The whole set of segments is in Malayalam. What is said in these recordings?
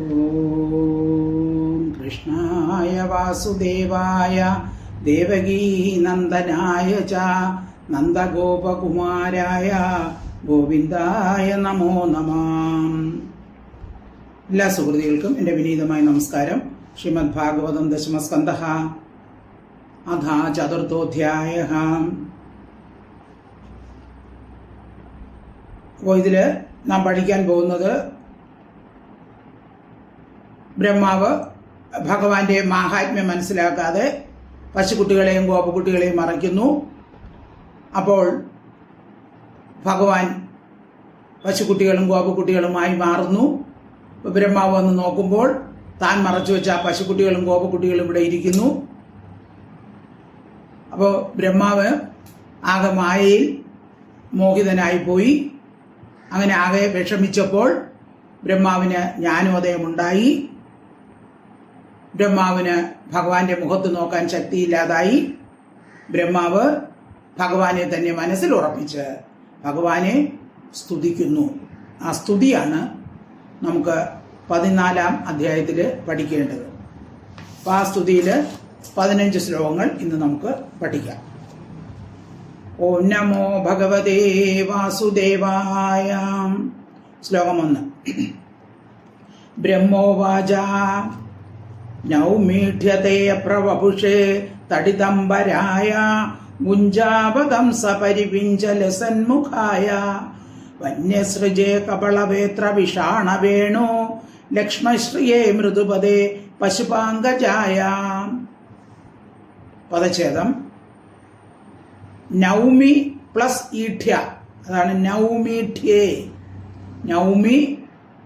ഓം കൃഷ്ണായ വാസുദേവായ ദേവകീനന്ദനായ ച നന്ദഗോപകുമാരായ ഗോവിന്ദായ നമോ നമഃ. എല്ലാ സുഹൃത്തുക്കൾക്കും എൻ്റെ വിനീതമായ നമസ്കാരം. ശ്രീമദ് ഭാഗവതം ദശമസ്കന്ധഃ അഥ ചതുർത്ഥോധ്യായഃ. അപ്പോൾ ഇതിൽ നാം പഠിക്കാൻ പോകുന്നത് ബ്രഹ്മാവ് ഭഗവാന്റെ മാഹാത്മ്യം മനസ്സിലാക്കാതെ പശുക്കുട്ടികളെയും ഗോപക്കുട്ടികളെയും മറയ്ക്കുന്നു. അപ്പോൾ ഭഗവാൻ പശുക്കുട്ടികളും ഗോപക്കുട്ടികളുമായി മാറുന്നു. ബ്രഹ്മാവ് വന്ന് നോക്കുമ്പോൾ താൻ മറച്ചു വെച്ച പശുക്കുട്ടികളും ഗോപക്കുട്ടികളും ഇവിടെ ഇരിക്കുന്നു. അപ്പോൾ ബ്രഹ്മാവ് ആകെ മായയിൽ മോഹിതനായിപ്പോയി. അങ്ങനെ ആകെ വിഷമിച്ചപ്പോൾ ബ്രഹ്മാവിന് ജ്ഞാനോദയമുണ്ടായി. ബ്രഹ്മാവിന് ഭഗവാന്റെ മുഖത്ത് നോക്കാൻ ശക്തിയില്ലാതായി. ബ്രഹ്മാവ് ഭഗവാനെ തന്നെ മനസ്സിൽ ഉറപ്പിച്ച് ഭഗവാനെ സ്തുതിക്കുന്നു. ആ സ്തുതിയാണ് നമുക്ക് 14-ാം അധ്യായത്തിൽ പഠിക്കേണ്ടത്. അപ്പോൾ ആ സ്തുതിയിൽ 15 ശ്ലോകങ്ങൾ ഇന്ന് നമുക്ക് പഠിക്കാം. ഓം നമോ ഭഗവതേ വാസുദേവായ. ശ്ലോകം 1. ബ്രഹ്മോവാച നൗമീഠ്യതേ പ്രവപുഷേ തടിതംബരായ ഗുഞ്ചാവതം സപരിവിഞ്ചലസന്മുഖായ വന്യസൃജേ കപളവേത്ര വിഷാണവേണു ലക്ഷ്മശ്രിയേ മൃദുപദേ പശുപാങ്കജായ. പദച്ഛേദം നൗമി പ്ലസ് ഈഠ്യ, അതാണ് നൗമീഠ്യേ. നൗമി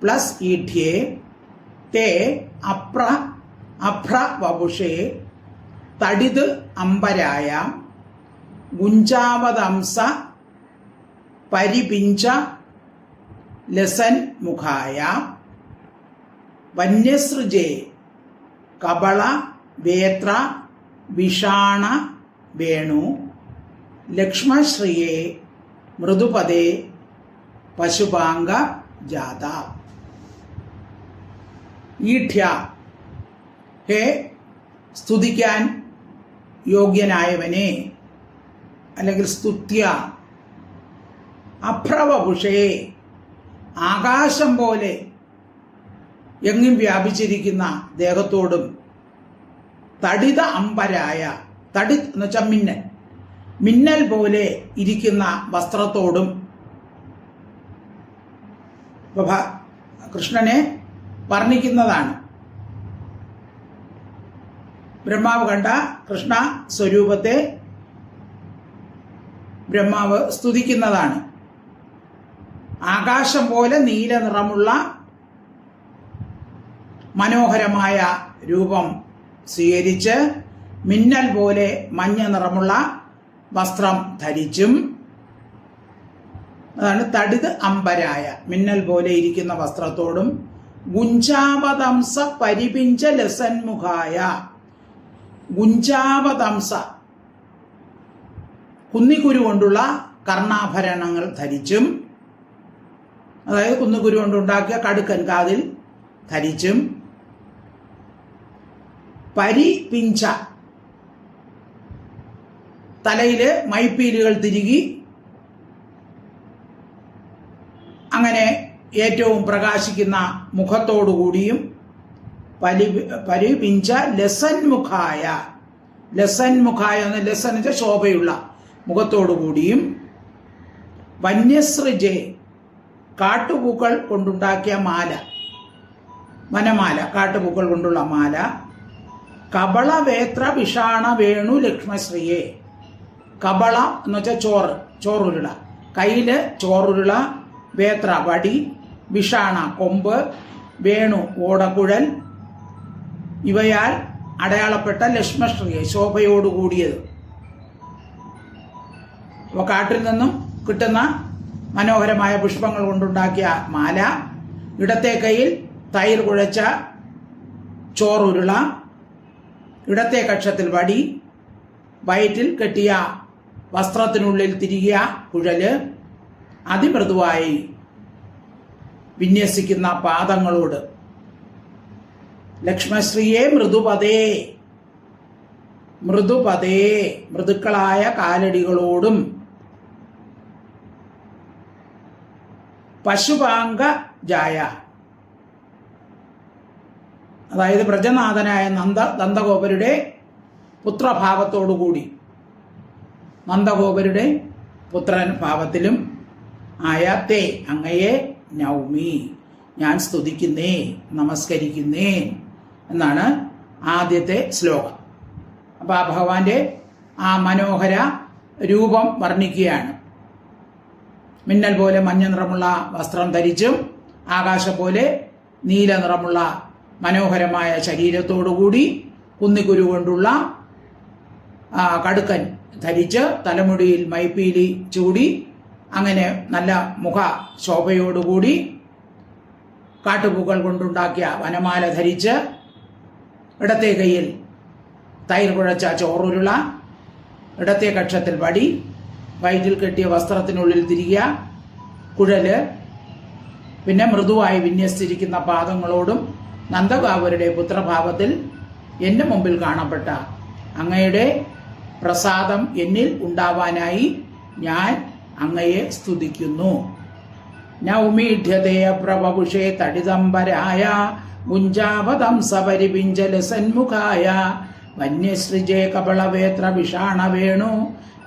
പ്ലസ് ഈഠ്യേ തേ അഭ്ര വപുഷേ തടിത് അംബരായ ഗുഞ്ചാവതംസ പരിപിഞ്ച ലസൻ മുഖായ വന്യസൃജേ കപള വേത്ര വിഷാണ വേണു ലക്ഷ്മശ്രിയേ മൃദുപദേ പശുപാംഗ ജാത. ഈഠ്യ, ഹേ സ്തുതിക്കാൻ യോഗ്യനായവനെ, അല്ലെങ്കിൽ സ്തുത്യ. അഭ്രവപുഷേ, ആകാശം പോലെ എങ്ങും വ്യാപിച്ചിരിക്കുന്ന ദേഹത്തോടും തടിത അമ്പരായ, തടി എന്ന് വെച്ചാൽ മിന്നൽ, മിന്നൽ പോലെ ഇരിക്കുന്ന വസ്ത്രത്തോടും കൃഷ്ണനെ വർണ്ണിക്കുന്നതാണ്. ബ്രഹ്മാവ് കണ്ട കൃഷ്ണ സ്വരൂപത്തെ ബ്രഹ്മാവ് സ്തുതിക്കുന്നതാണ്. ആകാശം പോലെ നീല നിറമുള്ള മനോഹരമായ രൂപം സ്വീകരിച്ച് മിന്നൽ പോലെ മഞ്ഞ നിറമുള്ള വസ്ത്രം ധരിച്ചും, അതാണ് തടിത് അമ്പരായ, മിന്നൽ പോലെ ഇരിക്കുന്ന വസ്ത്രത്തോടും ഗുഞ്ചാവതംസ പരിപിഞ്ച ലസന്മുഖായ. ഗുഞ്ചാവതംസ, കുന്നിക്കുരു കൊണ്ടുള്ള കർണാഭരണങ്ങൾ ധരിച്ചും, അതായത് കുന്നിക്കുരു കൊണ്ടുണ്ടാക്കിയ കടുക്കൻ കാതിൽ ധരിച്ചും, പരിപിഞ്ച, തലയില് മൈപ്പീലുകൾ തിരുകി, അങ്ങനെ ഏറ്റവും പ്രകാശിക്കുന്ന മുഖത്തോടുകൂടിയും, പരിപിഞ്ച ലസന്മുഖായ, ലസന്മുഖായ എന്ന് ലസൻ വെച്ചാൽ ശോഭയുള്ള മുഖത്തോടുകൂടിയും, വന്യസൃജേ, കാട്ടുപൂക്കൾ കൊണ്ടുണ്ടാക്കിയ മാല, വനമാല, കാട്ടുപൂക്കൾ കൊണ്ടുള്ള മാല, കപളവേത്ര വിഷാണ വേണു ലക്ഷ്മശ്രീയെ. കപള എന്ന് വെച്ചാൽ ചോറ്, ചോറുരുള, കയ്യില് ചോറുരുള, വേത്ര വടി, വിഷാണ കൊമ്പ്, വേണു ഓടക്കുഴൽ, ഇവയാൽ അടയാളപ്പെട്ട ലക്ഷ്മശ്രീയെ, ശോഭയോടുകൂടിയത്. അപ്പോൾ കാട്ടിൽ നിന്നും കിട്ടുന്ന മനോഹരമായ പുഷ്പങ്ങൾ കൊണ്ടുണ്ടാക്കിയ മാല, ഇടത്തെ കൈയിൽ തൈർ കുഴച്ച ചോറുരുള, ഇടത്തെ കക്ഷത്തിൽ വടി, വയറ്റിൽ കെട്ടിയ വസ്ത്രത്തിനുള്ളിൽ തിരികിയ കുഴല്, അതിമൃദുവായി വിന്യസിക്കുന്ന പാദങ്ങളോട് ലക്ഷ്മശ്രീയെ മൃദുപദേ, മൃദുപദേ മൃദുക്കളായ കാലടികളോടും പശുപാങ്ക ജായ, അതായത് പ്രജനാഥനായ നന്ദഗോപരുടെ പുത്രഭാവത്തോടുകൂടി, നന്ദഗോപരുടെ പുത്രൻ ഭാവത്തിലും ആയ തേ അങ്ങയെ നൗമി ഞാൻ സ്തുതിക്കുന്നേ നമസ്കരിക്കുന്നേ എന്നാണ് ആദ്യത്തെ ശ്ലോകം. അപ്പോൾ ആ ഭഗവാന്റെ ആ മനോഹര രൂപം വർണ്ണിക്കുകയാണ്. മിന്നൽ പോലെ മഞ്ഞ നിറമുള്ള വസ്ത്രം ധരിച്ചും ആകാശം പോലെ നീല നിറമുള്ള മനോഹരമായ ശരീരത്തോടുകൂടി കുന്നിക്കുരു കൊണ്ടുള്ള കടുക്കൻ ധരിച്ച് തലമുടിയിൽ മൈപ്പീലി ചൂടി അങ്ങനെ നല്ല മുഖ ശോഭയോടുകൂടി കാട്ടുപൂക്കൾ കൊണ്ടുണ്ടാക്കിയ വനമാല ധരിച്ച് ഇടത്തെ കൈയിൽ തൈർ കുഴച്ച ചോറുരുള, ഇടത്തെ കക്ഷത്തിൽ വടി, വയറ്റിൽ കെട്ടിയ വസ്ത്രത്തിനുള്ളിൽ തിരികെ കുഴല്, പിന്നെ മൃദുവായി വിന്യസിച്ചിരിക്കുന്ന പാദങ്ങളോടും നന്ദഗോപരുടെ പുത്രഭാവത്തിൽ എൻ്റെ മുമ്പിൽ കാണപ്പെട്ട അങ്ങയുടെ പ്രസാദം എന്നിൽ ഉണ്ടാവാനായി ഞാൻ അങ്ങയെ സ്തുതിക്കുന്നു. നൗമീഢ്യതയ പ്രവപുഷേ തടിതംബരായ ഗുഞ്ചാവതംസപരിപിഞ്ചല സന്മുഖായ വന്യസൃജേ കപളവേത്ര വിഷാണവേണു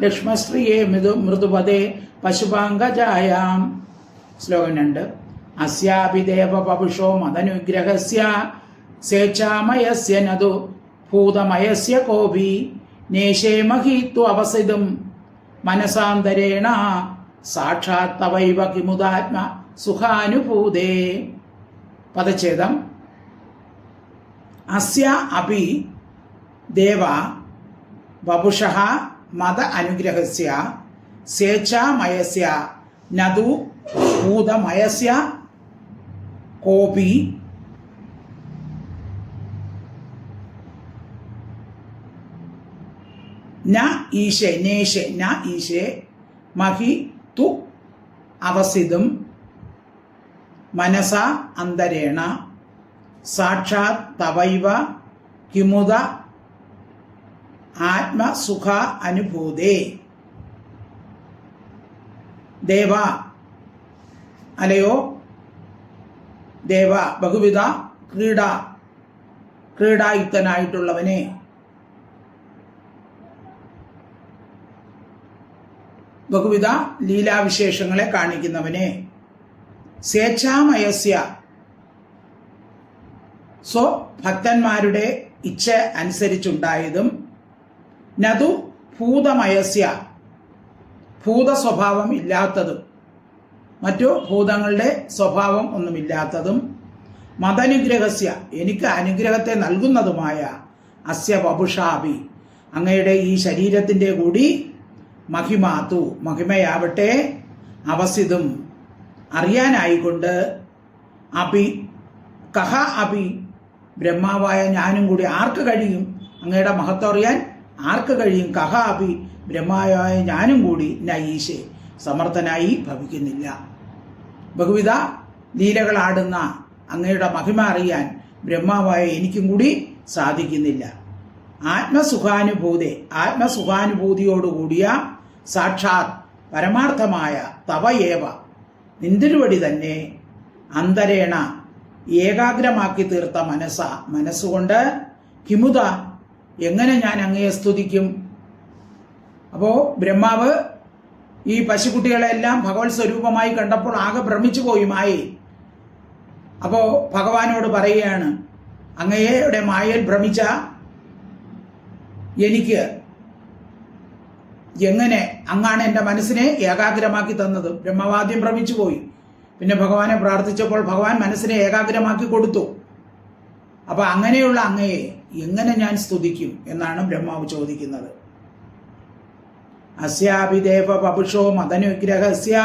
ലക്ഷ്മശ്രീയെ മൃദുപദേ പശുപാങ്കജായാം. ശ്ലോകം 2. അസ്യാപി ദേവ പപുഷോ മദനുഗ്രഹസ്യ സ്വേച്ഛാമയസ്യ നതു ഭൂതമയസ്യ കോപി നേശേ മഹീത്വ അവസിതും മനസാന്തരേണ സാക്ഷാത് തവൈവ കിമുദാത്മ സുഖാനുഭൂതേ. പദച്ഛേദം. അസ്യ അപി ദേവ വപുഷഃ മദ അനുഗ്രഹസ്യ സ്വേച്ഛാമയസ്യ നതു ഭൂതമയസ്യ കോപി ന ഈശേ നേശേ ന ഈശേ മഹി തു അവസിതും മനസ അന്തരേണ സാക്ഷാത് തവൈവ കിമുദ ആത്മസുഖ അനുഭൂതേ. ദേവ അലയോ ദേവ ബഹുവിധ ക്രീഡായുക്തനായിട്ടുള്ളവനെ, ബഹുവിധ ലീലാവിശേഷങ്ങളെ കാണിക്കുന്നവനെ, സ്വേച്ഛാമയസ്യ ഭക്തന്മാരുടെ ഇച്ഛ അനുസരിച്ചുണ്ടായതും നതു ഭൂതമയസ്യ ഭൂത സ്വഭാവം ഇല്ലാത്തതും മറ്റു ഭൂതങ്ങളുടെ സ്വഭാവം ഒന്നുമില്ലാത്തതും മതനുഗ്രഹസ്യ എനിക്ക് അനുഗ്രഹത്തെ നൽകുന്നതുമായ അസ്യ വപുഷാഭി അങ്ങയുടെ ഈ ശരീരത്തിൻ്റെ കൂടി മഹിമാതു മഹിമയാവട്ടെ അവസിതും അറിയാനായിക്കൊണ്ട് അഭി കഹ അഭി ബ്രഹ്മാവായ ഞാനും കൂടി ആർക്ക് കഴിയും അങ്ങയുടെ മഹത്വം അറിയാൻ ആർക്ക് കഴിയും? കഹ അഭി ബ്രഹ്മാവായ ഞാനും കൂടി നയീശേ സമർത്ഥനായി ഭവിക്കുന്നില്ല. ബഹുവിധ ലീലകളാടുന്ന അങ്ങയുടെ മഹിമ അറിയാൻ ബ്രഹ്മാവായ എനിക്കും കൂടി സാധിക്കുന്നില്ല. ആത്മസുഖാനുഭൂതിയോടുകൂടിയ സാക്ഷാത് പരമാർത്ഥമായ തവയേവ നിന്തിരുവടി തന്നെ അന്തരേണ ഏകാഗ്രമാക്കി തീർത്ത മനസ്സുകൊണ്ട് കിമുത എങ്ങനെ ഞാൻ അങ്ങയെ സ്തുതിക്കും? അപ്പോൾ ബ്രഹ്മാവ് ഈ പശുക്കുട്ടികളെല്ലാം ഭഗവത് സ്വരൂപമായി കണ്ടപ്പോൾ ആകെ ഭ്രമിച്ചു പോയി മായി. അപ്പോൾ ഭഗവാനോട് പറയുകയാണ്, അങ്ങയുടെ മായയിൽ ഭ്രമിച്ച എനിക്ക് എങ്ങനെ അങ്ങാണ് എൻ്റെ മനസ്സിനെ ഏകാഗ്രമാക്കി തന്നത്? ബ്രഹ്മവാദ്യം ഭ്രമിച്ചു പോയി. പിന്നെ ഭഗവാനെ പ്രാർത്ഥിച്ചപ്പോൾ ഭഗവാൻ മനസ്സിനെ ഏകാഗ്രമാക്കി കൊടുത്തു. അപ്പൊ അങ്ങനെയുള്ള അങ്ങയെ എങ്ങനെ ഞാൻ സ്തുതിക്കും എന്നാണ് ബ്രഹ്മാവ് ചോദിക്കുന്നത്. അസ്യാപി ദേവ പപുഷോ മദനുഗ്രഹസ്യ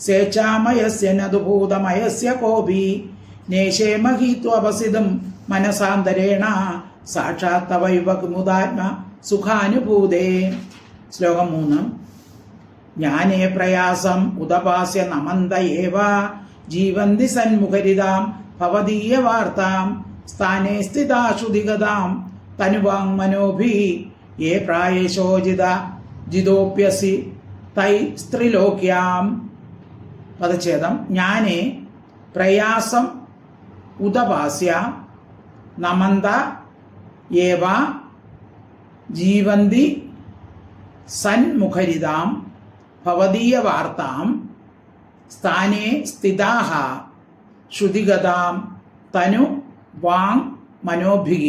സ്വേച്ഛാമയസ്യ നതുഭൂതമയസ്യ കോപി നേശേ മഹീത്വപസിതും മനസാന്തരേണ സാക്ഷാത് തവൈവ കുമുദാത്മ സുഖാനുഭൂതേ. ശ്ലോകം 3. ജ്ഞാനേ പ്രയാസം ഉദപാസ്യ നമന്ത ഏവ ജീവന്തി സന്മുഖരിതാം ഭവദീയ വാർത്താം സ്ഥാനേ സ്ഥിതാ ശ്രുതിഗതാം തനുവാങ് മനോഭി യേ പ്രായേശോജിത ജിതോപ്യസി തൈ സ്ത്രീലോക്യാം. പദച്ഛേദം. ജ്ഞാനേ പ്രയാസം ഉദപാസ്യ നമന്ത ഏവ ജീവന്തി സന്മുഖരിതാം ഭവദീയ വാർത്താം സ്ഥാനേ സ്ഥിതാഃ ശ്രുതിഗതാം തനു വാങ് മനോഭിഃ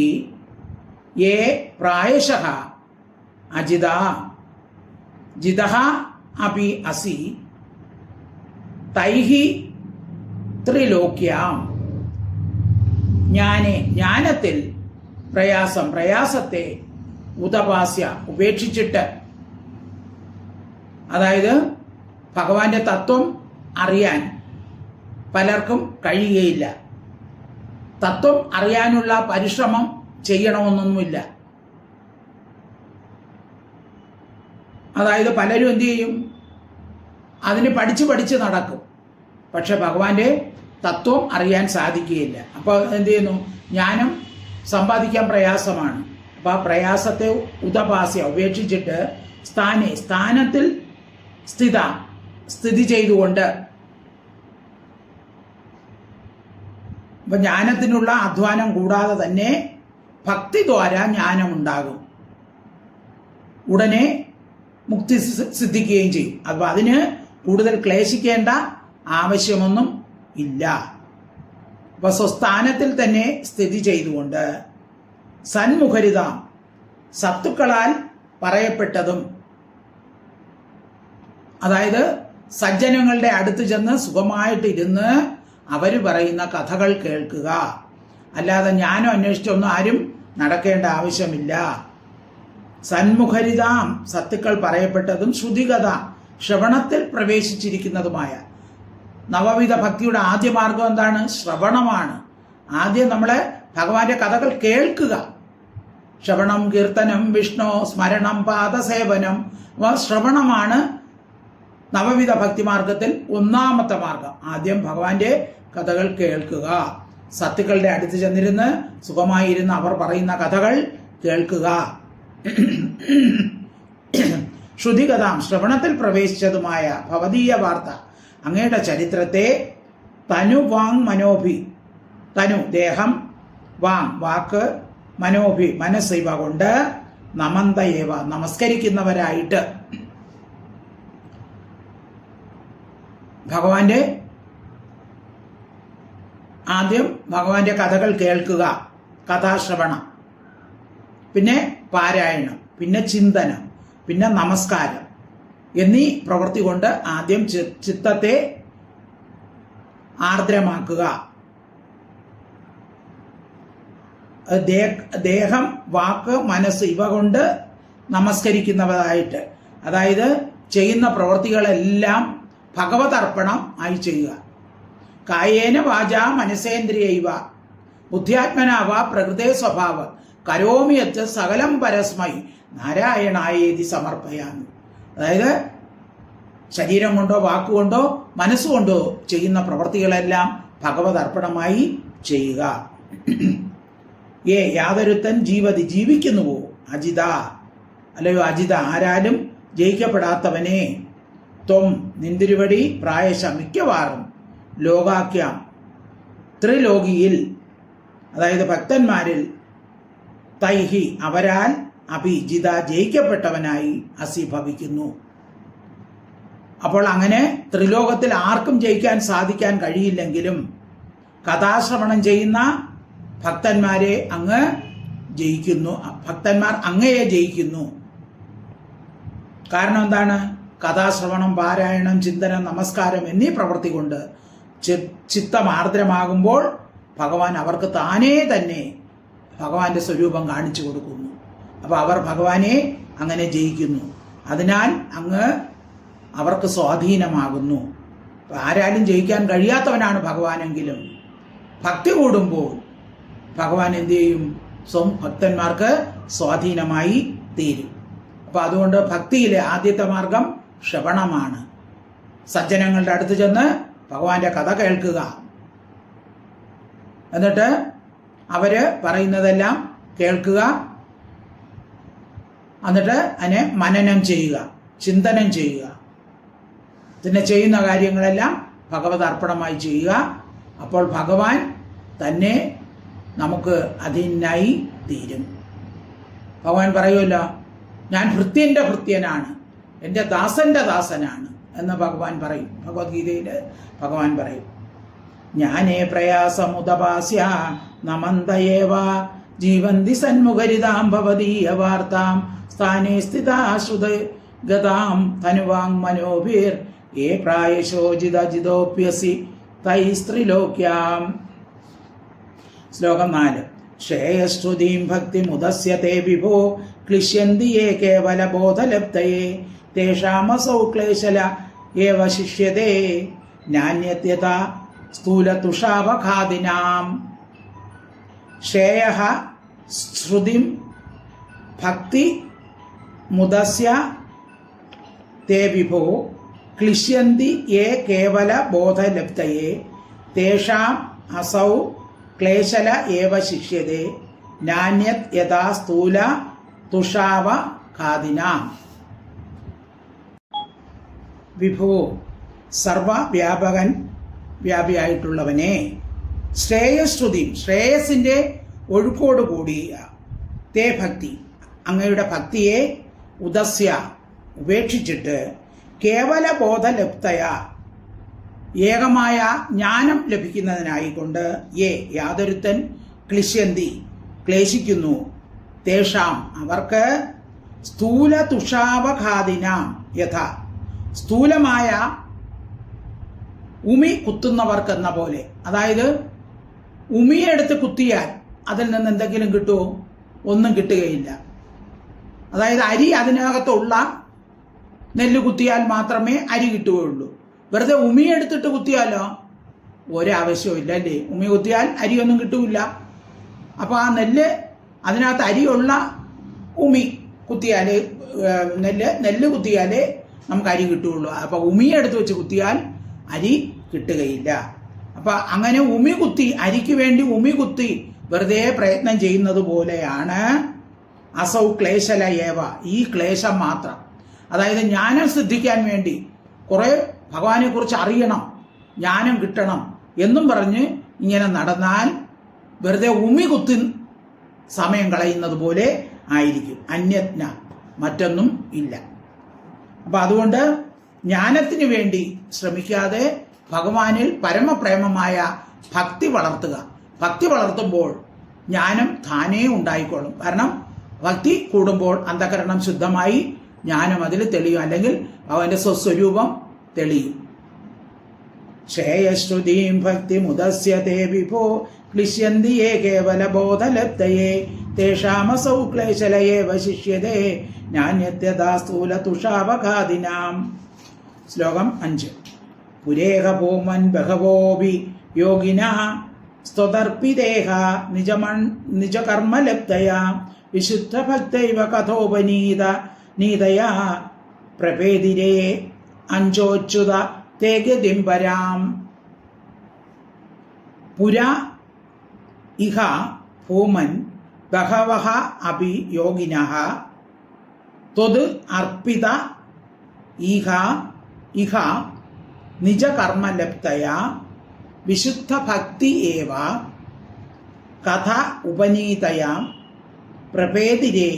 യേ പ്രായശഃ അജിതാ ജിതഃ അപി അസി തൈഃ ത്രിലോക്യാം. ജ്ഞാനത്തിൽ പ്രയാസത്തെ ഉദപാസ്യ ഉപേക്ഷിച്ചിട്ട്, അതായത് ഭഗവാന്റെ തത്വം അറിയാൻ പലർക്കും കഴിയുകയില്ല. തത്വം അറിയാനുള്ള പരിശ്രമം ചെയ്യണമെന്നൊന്നുമില്ല. അതായത് പലരും എന്തു ചെയ്യും, അതിന് പഠിച്ച് നടക്കും, പക്ഷെ ഭഗവാന്റെ തത്വം അറിയാൻ സാധിക്കുകയില്ല. അപ്പോൾ എന്ത് ചെയ്യുന്നു, ജ്ഞാനം സമ്പാദിക്കാൻ പ്രയാസമാണ്. അപ്പോൾ ആ പ്രയാസത്തെ ഉദപാസ്യ ഉപേക്ഷിച്ചിട്ട് സ്ഥാനത്തിൽ സ്ഥിതി ചെയ്തുകൊണ്ട്, അപ്പൊ ജ്ഞാനത്തിനുള്ള അധ്വാനം കൂടാതെ തന്നെ ഭക്തി ദ്വാരാ ജ്ഞാനമുണ്ടാകും, ഉടനെ മുക്തി സിദ്ധിക്കുകയും ചെയ്യും. അപ്പൊ അതിന് കൂടുതൽ ക്ലേശിക്കേണ്ട ആവശ്യമൊന്നും ഇല്ല. അപ്പൊ സ്വസ്ഥാനത്തിൽ തന്നെ സ്ഥിതി ചെയ്തുകൊണ്ട് സന്മുഖരിത, സത്തുക്കളാൽ പറയപ്പെട്ടതും, അതായത് സജ്ജനങ്ങളുടെ അടുത്ത് ചെന്ന് സുഖമായിട്ടിരുന്ന് അവർ പറയുന്ന കഥകൾ കേൾക്കുക. അല്ലാതെ ജ്ഞാനം അന്വേഷിച്ചൊന്നും ആരും നടക്കേണ്ട ആവശ്യമില്ല. സന്മുഖരിതാം, സത്തുക്കൾ പറയപ്പെട്ടതും, ശ്രുതികഥ, ശ്രവണത്തിൽ പ്രവേശിച്ചിരിക്കുന്നതുമായ. നവവിധ ഭക്തിയുടെ ആദ്യ മാർഗം എന്താണ്? ശ്രവണമാണ്. ആദ്യം നമ്മളെ ഭഗവാന്റെ കഥകൾ കേൾക്കുക. ശ്രവണം, കീർത്തനം, വിഷ്ണു സ്മരണം, പാദസേവനം. ശ്രവണമാണ് നവവിധ ഭക്തിമാർഗത്തിൽ ഒന്നാമത്തെ മാർഗം. ആദ്യം ഭഗവാന്റെ കഥകൾ കേൾക്കുക. സത്തുക്കളുടെ അടുത്ത് ചെന്നിരുന്ന് സുഖമായിരുന്ന് അവർ പറയുന്ന കഥകൾ കേൾക്കുക. ശ്രുതികഥാം, ശ്രവണത്തിൽ പ്രവേശിച്ചതുമായ ഭവദീയ വാർത്ത, അങ്ങയുടെ ചരിത്രത്തെ തനു വാങ് മനോഭി, തനു ദേഹം, വാങ് വാക്ക്, മനോഭി മനസ്സ്, ഇവ കൊണ്ട് നമന്തയേവ നമസ്കരിക്കുന്നവരായിട്ട് ഭഗവാന്റെ ആദ്യം ഭഗവാന്റെ കഥകൾ കേൾക്കുക, കഥാശ്രവണം, പിന്നെ പാരായണം, പിന്നെ ചിന്തനം, പിന്നെ നമസ്കാരം എന്നീ പ്രവൃത്തി കൊണ്ട് ആദ്യം ചിത്തത്തെ ആർദ്രമാക്കുക. ദേഹം, വാക്ക്, മനസ്സ് ഇവ കൊണ്ട് നമസ്കരിക്കുന്നവരായിട്ട്, അതായത് ചെയ്യുന്ന പ്രവൃത്തികളെല്ലാം ഭഗവതർപ്പണം ആയി ചെയ്യുക. കായേന വാച മനസേന്ദ്രിയൈവ ബുദ്ധ്യാത്മനാവ പ്രകൃതേ സ്വഭാവ കരോമിയത്ത് സകലം പരസ്മൈ നാരായണായേതി സമർപ്പയാമി. അതായത് ശരീരം കൊണ്ടോ വാക്കുകൊണ്ടോ മനസ്സുകൊണ്ടോ ചെയ്യുന്ന പ്രവൃത്തികളെല്ലാം ഭഗവതർപ്പണമായി ചെയ്യുക. യാതൊരുത്തൻ ജീവതി ജീവിക്കുന്നുവോ അജിത, അല്ലയോ അജിത, ആരാലും ജയിക്കപ്പെടാത്തവനെ, ത്വം നിന്തിരുവടി പ്രായശ മിക്കവാറും ലോകാക്യം ത്രിലോകിയിൽ, അതായത് ഭക്തന്മാരിൽ, തൈഹി അവരാൽ, അഭിജിത ജയിക്കപ്പെട്ടവനായി അസി ഭവിക്കുന്നു. അപ്പോൾ അങ്ങനെ ത്രിലോകത്തിൽ ആർക്കും ജയിക്കാൻ സാധിക്കാൻ കഴിയില്ലെങ്കിലും കഥാശ്രവണം ചെയ്യുന്ന ഭക്തന്മാരെ അങ്ങ് ജയിക്കുന്നു, ഭക്തന്മാർ അങ്ങയെ ജയിക്കുന്നു. കാരണം എന്താണ്? കഥാശ്രവണം, പാരായണം, ചിന്തനം, നമസ്കാരം എന്നീ പ്രവൃത്തി കൊണ്ട് ചിത്തം ആർദ്രമാകുമ്പോൾ ഭഗവാൻ അവർക്ക് താനേ തന്നെ ഭഗവാന്റെ സ്വരൂപം കാണിച്ചു കൊടുക്കുന്നു. അപ്പൊ അവർ ഭഗവാനെ അങ്ങനെ ജയിക്കുന്നു. അതിനാൽ അങ്ങ് അവർക്ക് സ്വാധീനമാകുന്നു. ആരാലും ജയിക്കാൻ കഴിയാത്തവനാണ് ഭഗവാനെങ്കിലും ഭക്തി കൂടുമ്പോൾ ഭഗവാൻ എന്ത് ചെയ്യും? ഭക്തന്മാർക്ക് സ്വാധീനമായി തീരും. അപ്പൊ അതുകൊണ്ട് ഭക്തിയിലെ ആദ്യത്തെ മാർഗം ശ്രവണമാണ്. സജ്ജനങ്ങളുടെ അടുത്ത് ചെന്ന് ഭഗവാന്റെ കഥ കേൾക്കുക, എന്നിട്ട് അവര് പറയുന്നതെല്ലാം കേൾക്കുക, എന്നിട്ട് അതിനെ മനനം ചെയ്യുക, ചിന്തനം ചെയ്യുക. പിന്നെ ചെയ്യുന്ന കാര്യങ്ങളെല്ലാം ഭഗവത് അർപ്പണമായി ചെയ്യുക. അപ്പോൾ ഭഗവാൻ തന്നെ നമുക്ക് അധീനായി തീരും. ഭഗവാൻ പറയുമല്ലോ, ഞാൻ ഭൃത്യന്റെ ഭൃത്യനാണ്, എൻ്റെ ദാസന്റെ ദാസനാണ് എന്ന് ഭഗവാൻ പറയും. ഭഗവത്ഗീതയിൽ ഭഗവാൻ പറയും, ജ്ഞാനേ പ്രയാസമുദപാസ്യ നമന്തയേവ ജീവന്തി സന്മുഖരിതാം ഭവതീയ വാർത്താം സ്ഥാനേ സ്ഥിതാശ്രുത ഗതാം ധനുവാങ് മനോഭിർ ഏ പ്രായശോജിതജിതോപ്യസി തൈസ്ത്രിലോക്യാം. ശ്ലോകം 4. ശ്രേയശ്രുതിം ഭക്തിമുദസ്യത്തെ വിഭോ ക്ലിശ്യന്തി യേ കേവലബോധലബ്ധയേ തേഷാമസൗ ക്ലേശല ഏവ ശിഷ്യതേ നാന്യത്യത സ്ഥൂലതുഷാവഘാദിനാം. ശ്രേയഃ ശ്രുതിം ഭക്തി മുദസ്യ തേ വിഭോ ക്ലിശ്യന്തി യേ കേവല ബോധലബ്ധയേ തേഷാം അസൗ ക്ലേശല ഏവ ശിഷ്യതേ നാന്യത് യഥാ സ്ഥൂല തുഷാവഘാദിനാം. വിഭോ സർവവ്യാപകൻ വ്യാപിയായിട്ടുള്ളവനെ, ശ്രേയശ്രുതി ശ്രേയസിന്റെ ഒഴുക്കോട് കൂടിയ തേ ഭക്തി അങ്ങയുടെ ഭക്തിയെ ഉദസ്യ ഉപേക്ഷിച്ചിട്ട് കേവല ബോധലബ്ധയ ഏകമായ ജ്ഞാനം ലഭിക്കുന്നതിനായിക്കൊണ്ട് യാതൊരുത്തൻ ക്ലിശ്യന്തി ക്ലേശിക്കുന്നു തേഷാം അവർക്ക് സ്ഥൂല തുഷാവഘാദിനാം യഥ സ്ഥൂലമായ ഉമി കുത്തുന്നവർക്കെന്ന പോലെ. അതായത് ഉമിയെടുത്ത് കുത്തിയാൽ അതിൽ നിന്ന് എന്തെങ്കിലും കിട്ടുമോ? ഒന്നും കിട്ടുകയില്ല. അതായത് അരി അതിനകത്തുള്ള നെല്ല് കുത്തിയാൽ മാത്രമേ അരി കിട്ടുകയുള്ളൂ. വെറുതെ ഉമിയെടുത്തിട്ട് കുത്തിയാലോ ഒരാവശ്യമില്ല അല്ലേ? ഉമി കുത്തിയാൽ അരിയൊന്നും കിട്ടൂല. അപ്പോൾ ആ നെല്ല് അതിനകത്ത് അരിയുള്ള ഉമി കുത്തിയാൽ നെല്ല് കുത്തിയാലേ നമുക്ക് അരി കിട്ടുകയുള്ളൂ. അപ്പോൾ ഉമിയെടുത്ത് വെച്ച് കുത്തിയാൽ അരി കിട്ടുകയില്ല. അപ്പം അങ്ങനെ ഉമി കുത്തി അരിക്ക് വേണ്ടി ഉമി കുത്തി വെറുതെ പ്രയത്നം ചെയ്യുന്നത് പോലെയാണ് അസൗ ക്ലേശല ഏവ ഈ ക്ലേശം മാത്രം. അതായത് ജ്ഞാനം സിദ്ധിക്കാൻ വേണ്ടി കുറെ ഭഗവാനെ കുറിച്ച് അറിയണം, ജ്ഞാനം കിട്ടണം എന്നും പറഞ്ഞ് ഇങ്ങനെ നടന്നാൽ വെറുതെ ഉമി കുത്തി സമയം കളയുന്നത് പോലെ ആയിരിക്കും. അന്യജ്ഞ മറ്റൊന്നും ഇല്ല. അപ്പൊ അതുകൊണ്ട് ജ്ഞാനത്തിന് വേണ്ടി ശ്രമിക്കാതെ ഭഗവാനിൽ പരമപ്രേമമായ ഭക്തി വളർത്തുക. ഭക്തി വളർത്തുമ്പോൾ ജ്ഞാനം താനേ ഉണ്ടായിക്കോളും. കാരണം ഭക്തി കൂടുമ്പോൾ അന്ധകരണം ശുദ്ധമായി ജ്ഞാനം അതിൽ തെളിയും, അല്ലെങ്കിൽ അവന്റെ സ്വസ്വരൂപം തെളിയും. ശ്രേയശ്രുതിം ഭക്തി മുദസ്യതേ വിഭോ ക്ലിശ്യന്തി യേ കേവല ബോധലബ്ധയേ തേഷാമസൗ ക്ലേശലയേ വശിഷ്യതേ നാന്യത്യഥാ സ്ഥൂല തുഷാവഘാദിനാം. ശ്ലോകം 5. പുരേഹ ഭൂമൻ ബഹവോപി യോഗിന സ്ത്വതർപ്പിതേഹ നിജകർമ്മലബ്ധയാ വിശുദ്ധ ഭക്തൈവ കഥോപനീത നീതയാ പ്രപേദിരേ അഞ്ചോച്യുത തേ ഗതിം പരാം. പുരാ ഇഹ ഭൂമൻ ബഹവഃ അപി യോഗിനഃ ത്വത് അർപ്പിത ഇഹ നിജകർമ്മലബ്ധയാ വിശുദ്ധ ഭക്തി ഏവ കഥ ഉപനീതയാ പ്രപേദിരേ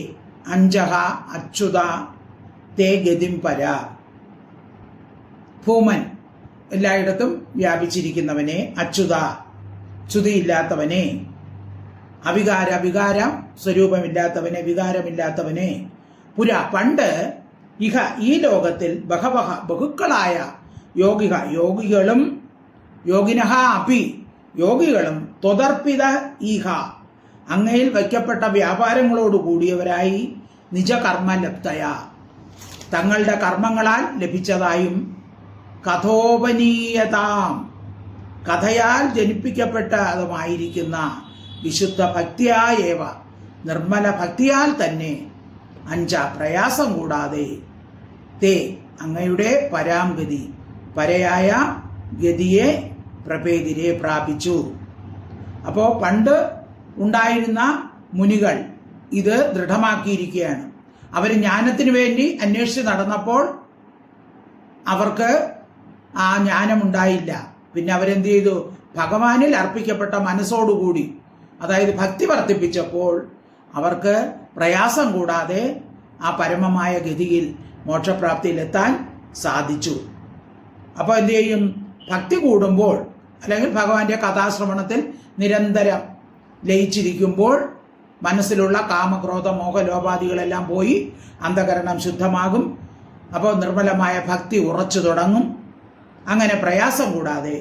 അഞ്ചഃ അച്യുത തേ ഗതിം പര. ഭൂമൻ എല്ലായിടത്തും വ്യാപിച്ചിരിക്കുന്നവനെ, അച്യുത ച്യുതിയില്ലാത്തവനെ, വികാരം സ്വരൂപമില്ലാത്തവനെ, വികാരമില്ലാത്തവനെ, പുര പണ്ട് ഇഹ ഈ ലോകത്തിൽ ബഹവഹ ബഹുക്കളായ യോഗികളും യോഗിനഹ അപി യോഗികളും ത്വതർപ്പിത ഈഹ അങ്ങയിൽ വയ്ക്കപ്പെട്ട വ്യാപാരങ്ങളോട് കൂടിയവരായി നിജകർമ്മലബ്ധയ തങ്ങളുടെ കർമ്മങ്ങളാൽ ലഭിച്ചതായും കഥോപനീയതാം കഥയാൽ ജനിപ്പിക്കപ്പെട്ടതുമായിരിക്കുന്ന വിശുദ്ധ ഭക്തിയായേവ നിർമ്മല ഭക്തിയാൽ തന്നെ അഞ്ച പ്രയാസം കൂടാതെ തേ അങ്ങയുടെ പരാംഗതി പരയായ ഗതിയെ പ്രപേദിരെ പ്രാപിച്ചു. അപ്പോൾ പണ്ട് ഉണ്ടായിരുന്ന മുനികൾ ഇത് ദൃഢമാക്കിയിരിക്കുകയാണ്. അവർ ജ്ഞാനത്തിന് വേണ്ടി അന്വേഷിച്ച് നടന്നപ്പോൾ അവർക്ക് ആ ജ്ഞാനമുണ്ടായില്ല. പിന്നെ അവരെന്ത് ചെയ്തു? ഭഗവാനിൽ അർപ്പിക്കപ്പെട്ട മനസ്സോടുകൂടി, അതായത് ഭക്തി വർദ്ധിപ്പിച്ചപ്പോൾ അവർക്ക് പ്രയാസം കൂടാതെ ആ പരമമായ ഗതിയിൽ മോക്ഷപ്രാപ്തിയിലെത്താൻ സാധിച്ചു. അപ്പോൾ എന്ത് ചെയ്യും? ഭക്തി കൂടുമ്പോൾ അല്ലെങ്കിൽ ഭഗവാന്റെ കഥാശ്രവണത്തിൽ നിരന്തരം ലയിച്ചിരിക്കുമ്പോൾ മനസ്സിലുള്ള കാമക്രോധ മോഹലോപാദികളെല്ലാം പോയി അന്ധകരണം ശുദ്ധമാകും. അപ്പോൾ നിർമ്മലമായ ഭക്തി ഉറച്ചു തുടങ്ങും. അങ്ങനെ പ്രയാസം കൂടാതെ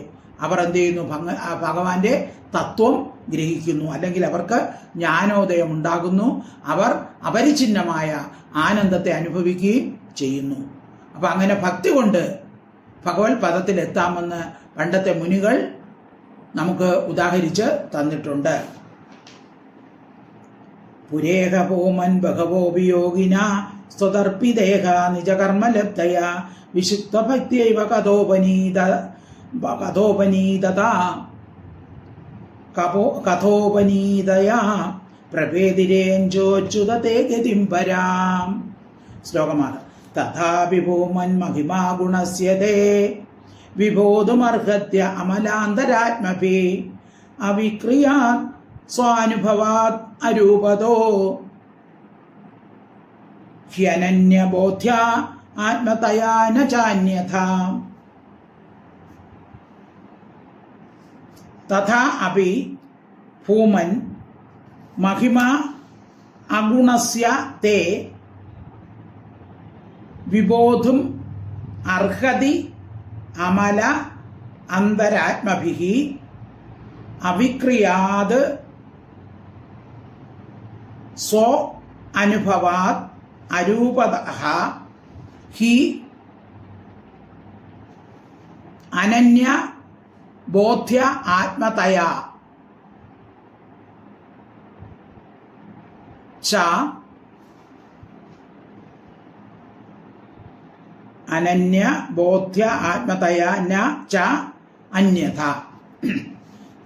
അവർ എന്ത് ചെയ്യുന്നു? ഭഗവാന്റെ തത്വം ഗ്രഹിക്കുന്നു, അല്ലെങ്കിൽ അവർക്ക് ജ്ഞാനോദയം ഉണ്ടാകുന്നു. അവർ അപരിഛിന്നമായ ആനന്ദത്തെ അനുഭവിക്കുകയും ചെയ്യുന്നു. അപ്പം അങ്ങനെ ഭക്തി കൊണ്ട് ഭഗവത് പദത്തിലെത്താമെന്ന് പണ്ടത്തെ മുനികൾ നമുക്ക് ഉദാഹരിച്ച് തന്നിട്ടുണ്ട്. പുരേഹ ഭൂമൻ ബഹവോപിയോഗിന സ്വതർപ്പിദേഹ നിജകർമ്മലബ്ധയ വിശുദ്ധ ഭക്തിയൈവ കഥോപനീതയാ പ്രഭേദിരേഞ്ചോച്യുതേ ഗതിം പരാം. ശ്ലോകമാണ്. തഥാപി ഭൂമൻ മഹിമാ ഗുണസ്യതേ വിബോധുമർഹത്യ അമലാന്തരാത്മഭി അവിക്രിയാത് സ്വാനുഭവാത് അരൂപതോ ഹ്യനന്യബോധ്യ ആത്മതയാ ന ചാന്യഥാ. തഥാ അപി ഭൂമൻ മഹിമാ അഗുണസ്യ തേ വിബോധും അർഹതി അമല അന്തരാത്മഭിഹി അവിക്രിയാത് സ്വ അനുഭവാത് അരൂപതഃ ഹി അനന്യ ബോധ്യ ആത്മതയാ ച അനന്യ ബോധ്യ ആത്മതയാ ന ച അന്യഥ.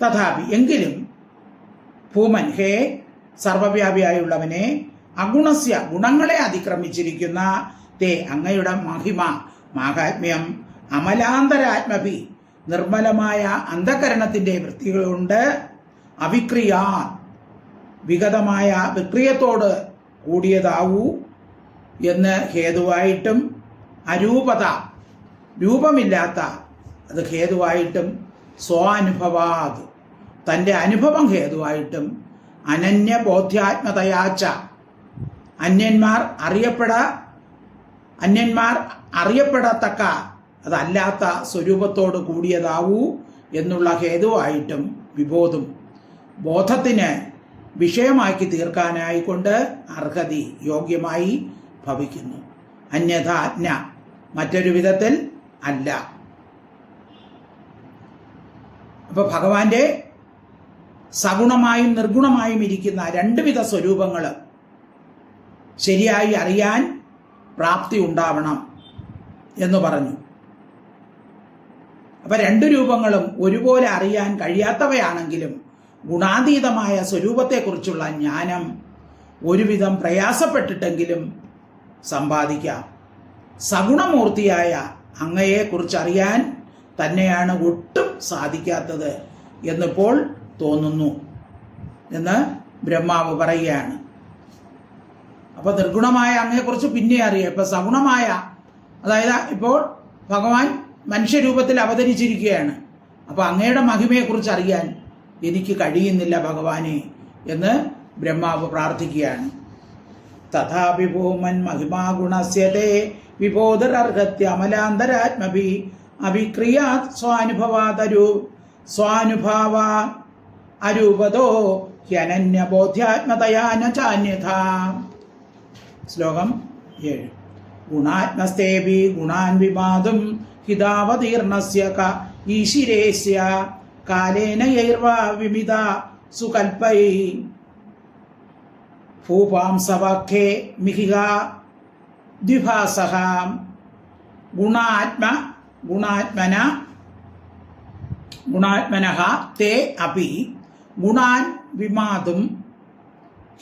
തഥാപി എങ്കിലും ഭൂമൻ, ഹേ സർവവ്യാപിയായുള്ളവനെ, അഗുണസ്യ ഗുണങ്ങളെ അതിക്രമിച്ചിരിക്കുന്ന തേ അങ്ങയുടെ മഹിമ മാഹാത്മ്യം അമലാന്തരാത്മഭി നിർമ്മലമായ അന്ധകരണത്തിന്റെ വൃത്തികളുണ്ട് അവിക്രിയാ വിഗതമായ വിക്രിയത്തോട് കൂടിയതാവൂ എന്ന് ഹേതുവായിട്ടും അരൂപത രൂപമില്ലാത്ത അത് ഹേതുവായിട്ടും സ്വാനുഭവാത് തൻ്റെ അനുഭവം ഹേതുവായിട്ടും അനന്യബോധ്യാത്മതയാച്ച അന്യന്മാർ അറിയപ്പെടത്തക്ക അതല്ലാത്ത സ്വരൂപത്തോട് കൂടിയതാവൂ എന്നുള്ള ഹേതുവായിട്ടും വിബോധം ബോധത്തിന് വിഷയമാക്കി തീർക്കാനായിക്കൊണ്ട് അർഹതി യോഗ്യമായി ഭവിക്കുന്നു. അന്യഥ അജ്ഞ മറ്റൊരു വിധത്തിൽ അല്ല. അപ്പൊ ഭഗവാന്റെ സഗുണമായും നിർഗുണമായും ഇരിക്കുന്ന രണ്ടുവിധ സ്വരൂപങ്ങൾ ശരിയായി അറിയാൻ പ്രാപ്തി ഉണ്ടാവണം എന്ന് പറഞ്ഞു. അപ്പൊ രണ്ടു രൂപങ്ങളും ഒരുപോലെ അറിയാൻ കഴിയാത്തവയാണെങ്കിലും ഗുണാതീതമായ സ്വരൂപത്തെക്കുറിച്ചുള്ള ജ്ഞാനം ഒരുവിധം പ്രയാസപ്പെട്ടിട്ടെങ്കിലും സമ്പാദിക്കാം. സഗുണമൂർത്തിയായ അങ്ങയെക്കുറിച്ചറിയാൻ തന്നെയാണ് ഒട്ടും സാധിക്കാത്തത് എന്നിപ്പോൾ തോന്നുന്നു എന്ന് ബ്രഹ്മാവ് പറയുകയാണ്. അപ്പൊ നിർഗുണമായ അങ്ങയെക്കുറിച്ച് പിന്നെ അറിയാം. ഇപ്പൊ സഗുണമായ, അതായത് ഇപ്പോൾ ഭഗവാൻ മനുഷ്യരൂപത്തിൽ അവതരിച്ചിരിക്കുകയാണ്. അപ്പൊ അങ്ങയുടെ മഹിമയെക്കുറിച്ച് അറിയാൻ എനിക്ക് കഴിയുന്നില്ല ഭഗവാനെ എന്ന് ബ്രഹ്മാവ് പ്രാർത്ഥിക്കുകയാണ്. തഥാപി ഭൂമൻ മഹിമാ ഗുണസ്യതേ വിബോധർഹത്യ അമലാന്തരാത്മഭി അവിക്രിയാത് സ്വാനുഭാവ അരൂപതോ ഹ്യനന്യബോധ്യാത്മതയാ ന ചാന്യഥാ. ശ്ലോകം 7. ഗുണാത്മസ്തേഭി ഗുണാൻ വിമാതും ഹിതാവതീർണസ്യ ഈശിരേസ്യ കാലേന യൈർവാ വിമിത സുകൽപൈ ഭൂപാംസവാഖ്യേ മിഹിക ദ്വിഭാസഃ. ഗുണാത്മനഃ തേ അപി ഗുണാൻ വിമാതും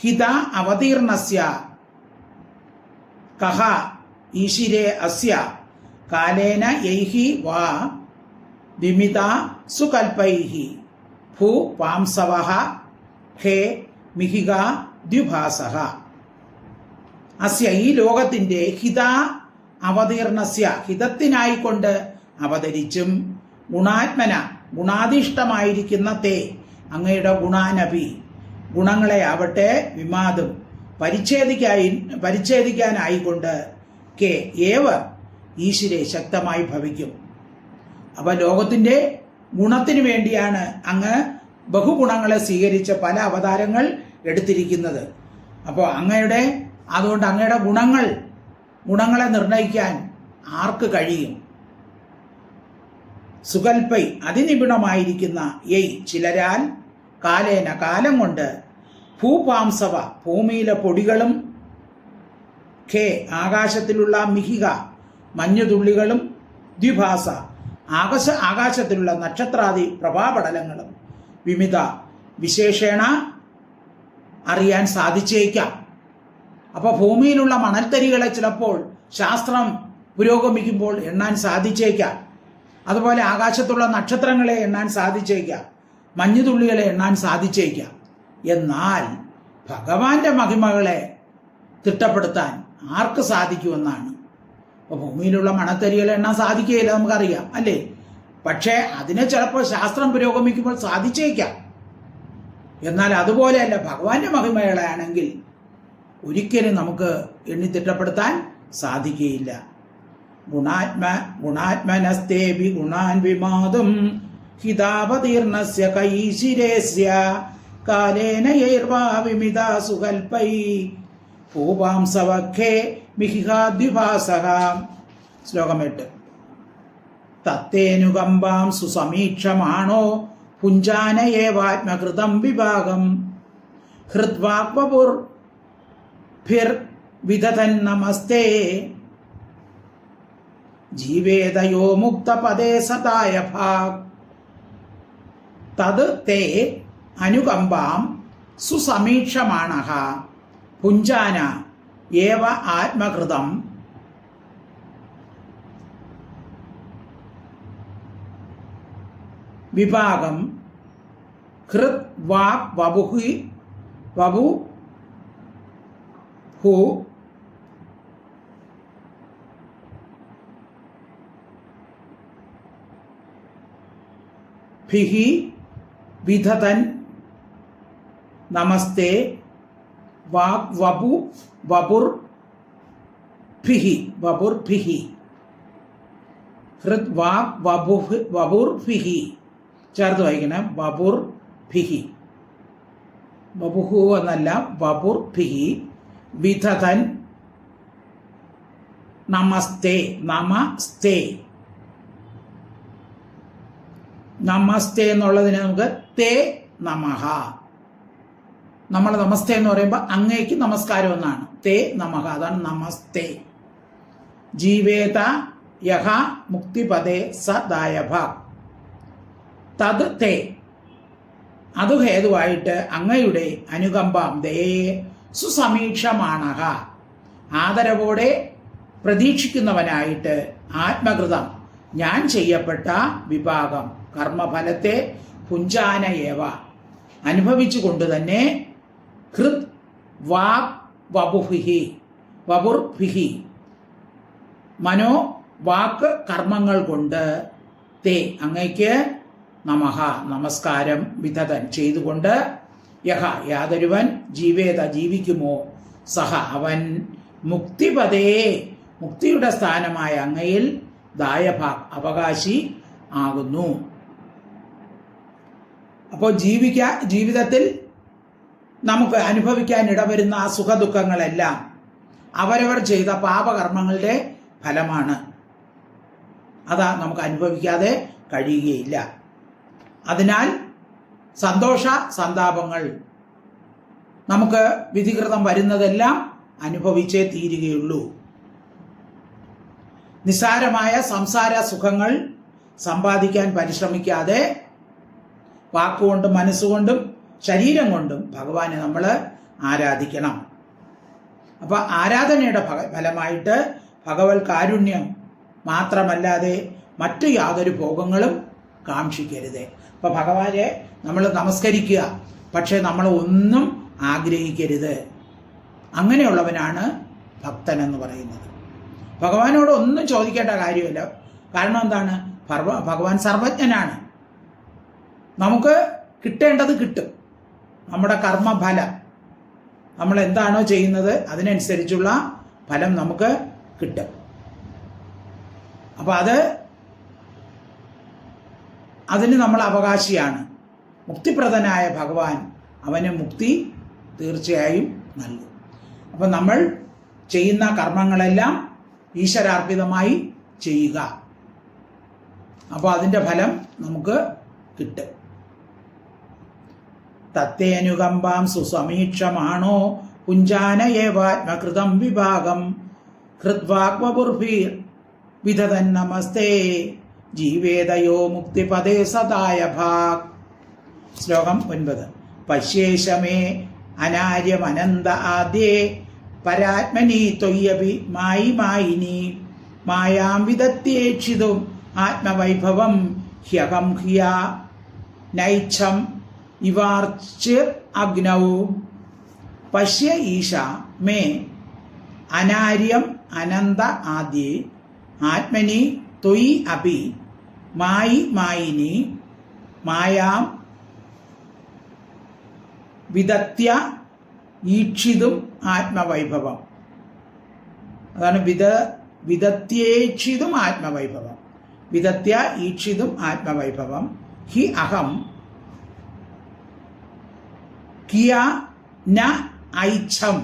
ഹിത അവതീർണസ്യ കഹ ഈശിരേ അസ്യ കാലേന യൈഹി വാ വിമിത സുകൽപൈഹി ഭൂ പാംസവഃ ഹേ മിഹിക ദ്വിഭാസഃ. അസ്യ ഈ ലോകത്തിന്റെ ഹിത അവതീർണസ്യ ഹിതത്തിനായിക്കൊണ്ട് അവതരിച്ചും ഗുണാത്മന ഗുണാധിഷ്ഠമായിരിക്കുന്ന തേ അങ്ങയുടെ ഗുണാനപി ഗുണങ്ങളെ ആവട്ടെ വിമാതും പരിച്ഛേദിക്കാനായിക്കൊണ്ട് കെ ഏവ ഈശ്വരെ ശക്തമായി ഭവിക്കും. അപ്പൊ ലോകത്തിന്റെ ഗുണത്തിന് വേണ്ടിയാണ് അങ്ങ് ബഹുഗുണങ്ങളെ സ്വീകരിച്ച പല അവതാരങ്ങൾ എടുത്തിരിക്കുന്നത്. അപ്പോൾ അതുകൊണ്ട് അങ്ങയുടെ ഗുണങ്ങളെ നിർണയിക്കാൻ ആർക്ക് കഴിയും? സുകൽപ്പൈ അതിനിപുണമായിരിക്കുന്ന ചിലരാൽ കാലേന കാലം കൊണ്ട് ഭൂപാംസവ ഭൂമിയിലെ പൊടികളും ഖേ ആകാശത്തിലുള്ള മിഹിക മഞ്ഞുതുള്ളികളും ദ്വിഭാസ ആകാശത്തിലുള്ള നക്ഷത്രാദി പ്രഭാപടലങ്ങളും വിമിത വിശേഷേണ അറിയാൻ സാധിച്ചേക്കാം. അപ്പൊ ഭൂമിയിലുള്ള മണൽത്തരികളെ ചിലപ്പോൾ ശാസ്ത്രം പുരോഗമിക്കുമ്പോൾ എണ്ണാൻ സാധിച്ചേക്കാം. അതുപോലെ ആകാശത്തുള്ള നക്ഷത്രങ്ങളെ എണ്ണാൻ സാധിച്ചേക്കാം, മഞ്ഞുതുള്ളികളെ എണ്ണാൻ സാധിച്ചേക്കാം. എന്നാൽ ഭഗവാന്റെ മഹിമകളെ തിട്ടപ്പെടുത്താൻ ആർക്ക് സാധിക്കുമെന്നാണ്. അപ്പോൾ ഭൂമിയിലുള്ള മണത്തരികളെ എണ്ണാൻ സാധിക്കുകയില്ല, നമുക്കറിയാം അല്ലേ? പക്ഷേ അതിനെ ചിലപ്പോൾ ശാസ്ത്രം പുരോഗമിക്കുമ്പോൾ സാധിച്ചേക്കാം. എന്നാൽ അതുപോലെയല്ല ഭഗവാന്റെ മഹിമകളാണെങ്കിൽ ഒരിക്കലും നമുക്ക് എണ്ണിത്തിട്ടപ്പെടുത്താൻ സാധിക്കുകയില്ല. ഗുണാത്മനസ്തേഭി ഗുണാൻ വിമാതും ഹിതാവതീർണസ്യ കൈശിരേസ്യ കാലേന യൈർവാ വിമിത സുകൽപൈ ഭൂപാംസവഖേ മിഹികാദ്വിഭാസഃ. ശ്ലോകം 8. തത്തേനുകമ്പാം സുസമീക്ഷമാണോ പുഞ്ചാന ഏവാത്മകൃതം വിഭാഗം ഹൃദ്വാക്വപുർഭിർവിദധൻ നമസ്തേ ജീവേദയോ മുക്തപദേ സദായ ഭാഗ്. തത് തേ അനുകമ്പാം സുസമീക്ഷമാണഃ പുഞ്ചാന ഏവ ആത്മകൃതം വിഭാഗം ഹൃദ് വാക് വപു ഹു ഭിഹി വിധതൻ നമസ്തേ വാക് വപുർഭിഹി ഹൃദ് വാക് വപുർഭിഹി ചേർത്ത് വായിക്കണം. വപുർഭിഹി വപുഹു എന്നല്ല, വപുർഭിഹി വിധതൻ നമസ്തേ നമസ്തേ എന്നുള്ളതിന് നമുക്ക് തേ നമഃ. നമ്മൾ നമസ്തേ എന്ന് പറയുമ്പോൾ അങ്ങേക്ക് നമസ്കാരം എന്നാണ്. തേ നമഃ, അതാണ് നമസ്തേ. ജീവേത യഹ മുക്തിപദേ സദായഭ. തത് തേ അതു ഹേതുവായിട്ട് അങ്ങയുടെ അനുകമ്പാം ദയയെ സുസമീക്ഷമാണഃ ആദരവോടെ പ്രതീക്ഷിക്കുന്നവനായിട്ട് ആത്മകൃതം ഞാൻ ചെയ്യപ്പെട്ട വിഭാഗം കർമ്മഫലത്തെ പുഞ്ചാന ഏവ അനുഭവിച്ചുകൊണ്ട് തന്നെ ഹൃദ് വാക് വപുർഭിഹി മനോ വാക്ക് കർമ്മങ്ങൾ കൊണ്ട് തേ അങ്ങയ്ക്ക് നമഃ നമസ്കാരം വിധതൻ ചെയ്തുകൊണ്ട് യഹ യാതൊരുവൻ ജീവേത ജീവിക്കുമോ സഹ അവൻ മുക്തിപദേ മുക്തിയുടെ സ്ഥാനമായ അങ്ങയിൽ ദായഭാഗ് അവകാശി ആകുന്നു. അപ്പോൾ ജീവിതത്തിൽ നമുക്ക് അനുഭവിക്കാൻ ഇടവരുന്ന ആ സുഖദുഃഖങ്ങളെല്ലാം അവരവർ ചെയ്ത പാപകർമ്മങ്ങളുടെ ഫലമാണ്. അതാ നമുക്ക് അനുഭവിക്കാതെ കഴിയുകയില്ല. അതിനാൽ സന്തോഷ സന്താപങ്ങൾ നമുക്ക് വിധികൃതം വരുന്നതെല്ലാം അനുഭവിച്ചേ തീരുകയുള്ളൂ. നിസ്സാരമായ സംസാര സുഖങ്ങൾ സമ്പാദിക്കാൻ പരിശ്രമിക്കാതെ വാക്കുകൊണ്ടും മനസ്സുകൊണ്ടും ശരീരം കൊണ്ടും ഭഗവാനെ നമ്മൾ ആരാധിക്കണം. അപ്പൊ ആരാധനയുടെ ഫലമായിട്ട് ഭഗവത് കാരുണ്യം മാത്രമല്ലാതെ മറ്റു യാതൊരു ഭോഗങ്ങളും കാക്ഷിക്കരുത്. അപ്പൊ ഭഗവാനെ നമ്മൾ നമസ്കരിക്കുക, പക്ഷെ നമ്മൾ ഒന്നും ആഗ്രഹിക്കരുത്. അങ്ങനെയുള്ളവനാണ് ഭക്തൻ എന്ന് പറയുന്നത്. ഭഗവാനോട് ഒന്നും ചോദിക്കേണ്ട കാര്യമില്ല. കാരണം എന്താണ്? ഭഗവാൻ സർവജ്ഞനാണ്. നമുക്ക് കിട്ടേണ്ടത് കിട്ടും. നമ്മുടെ കർമ്മഫലം, നമ്മൾ എന്താണോ ചെയ്യുന്നത് അതിനനുസരിച്ചുള്ള ഫലം നമുക്ക് കിട്ടും. അപ്പൊ അതിന് നമ്മൾ അവകാശിയാണ്. മുക്തിപ്രദനായ ഭഗവാൻ അവന് മുക്തി തീർച്ചയായും നൽകും. അപ്പം നമ്മൾ ചെയ്യുന്ന കർമ്മങ്ങളെല്ലാം ഈശ്വരാർപ്പിതമായി ചെയ്യുക. അപ്പോൾ അതിൻ്റെ ഫലം നമുക്ക് കിട്ടും. തത്തേനുകമ്പാം സുസമീക്ഷമാണോ പുഞ്ചാനയേവാത്മകൃതം വിഭാഗം ഹൃദ്വാക്വപുർഭീർ വിധതൻ നമസ്തേ ജീവേദയോ മുക്തിപദേ സദായ ഭാഗ്. ശ്ലോകം 9. പശ്യേശമേ അനാര്യമനന്ത ആദ്യേ പരാത്മനി ത്വയ്യപി മായിനി മായാം വിദത്തേക്ഷിതും ആത്മവൈഭവം ഹ്യഹം ഹ്യ നൈച്ഛം ഇവാർച്ചിർ അഗ്നൗ. പശ്യ ഈശ മേ അനാര്യം അനന്ത ആദ്യേ ആത്മനി ത്വയി അപി മായിനി മായാം വിദത്യ ഈക്ഷിതും ആത്മവൈഭവം. അതാണ് വിദത്യേക്ഷിതും ആത്മവൈഭവം. വിദത്യ ഈക്ഷിതും ആത്മവൈഭവം ഹി അഹം കിയ ന ഐച്ഛം.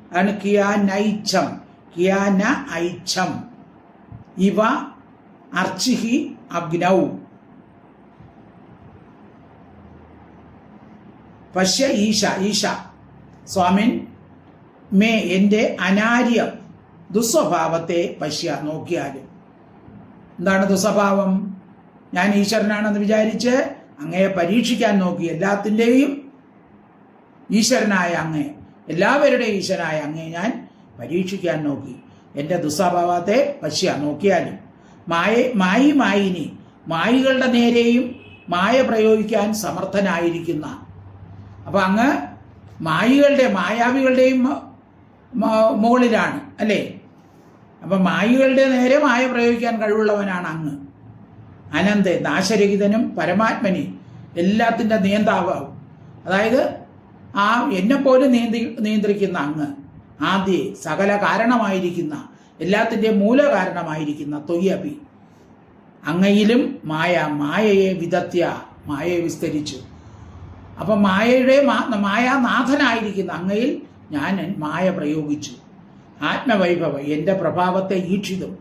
അതാണ് കിയ നൈച്ഛം. കിയ ന ഐച്ഛം ഇവ അർച്ചിഹി അഗ്നൗ. പശ്യ ഈശ സ്വാമിൻ മേ എൻ്റെ അനാര്യം ദുസ്വഭാവത്തെ പശ്യ നോക്കിയാലും. എന്താണ് ദുസ്വഭാവം? ഞാൻ ഈശ്വരനാണെന്ന് വിചാരിച്ച് അങ്ങയെ പരീക്ഷിക്കാൻ നോക്കി. എല്ലാത്തിൻ്റെയും ഈശ്വരനായ അങ്ങയെ, എല്ലാവരുടെയും ഈശ്വരനായ അങ്ങയെ ഞാൻ പരീക്ഷിക്കാൻ നോക്കി. എൻ്റെ ദുസ്വഭാവത്തെ പശ്യ നോക്കിയാലും. മായിനി മായികളുടെ നേരെയും മായ പ്രയോഗിക്കാൻ സമർത്ഥനായിരിക്കുന്ന. അപ്പൊ അങ്ങ് മായാവികളുടെയും മുകളിലാണ് അല്ലേ? അപ്പൊ മായികളുടെ നേരെ മായ പ്രയോഗിക്കാൻ കഴിവുള്ളവനാണ് അങ്ങ്. അനന്ത നാശരഹിതനും പരമാത്മനി എല്ലാത്തിൻ്റെ നിയന്താവാകും. അതായത് എന്നെപ്പോലും നിയന്ത്രിക്കുന്ന അങ്ങ്, ആദ്യ സകല കാരണമായിരിക്കുന്ന, എല്ലാത്തിൻ്റെ മൂല കാരണമായിരിക്കുന്ന ത്വയ്യപി അങ്ങയിലും മായയെ വിദത്യ മായയെ വിസ്തരിച്ചു. അപ്പം മായാനാഥനായിരിക്കുന്ന അങ്ങയിൽ ഞാൻ മായ പ്രയോഗിച്ചു. ആത്മവൈഭവം എൻ്റെ പ്രഭാവത്തെ ഈക്ഷിതും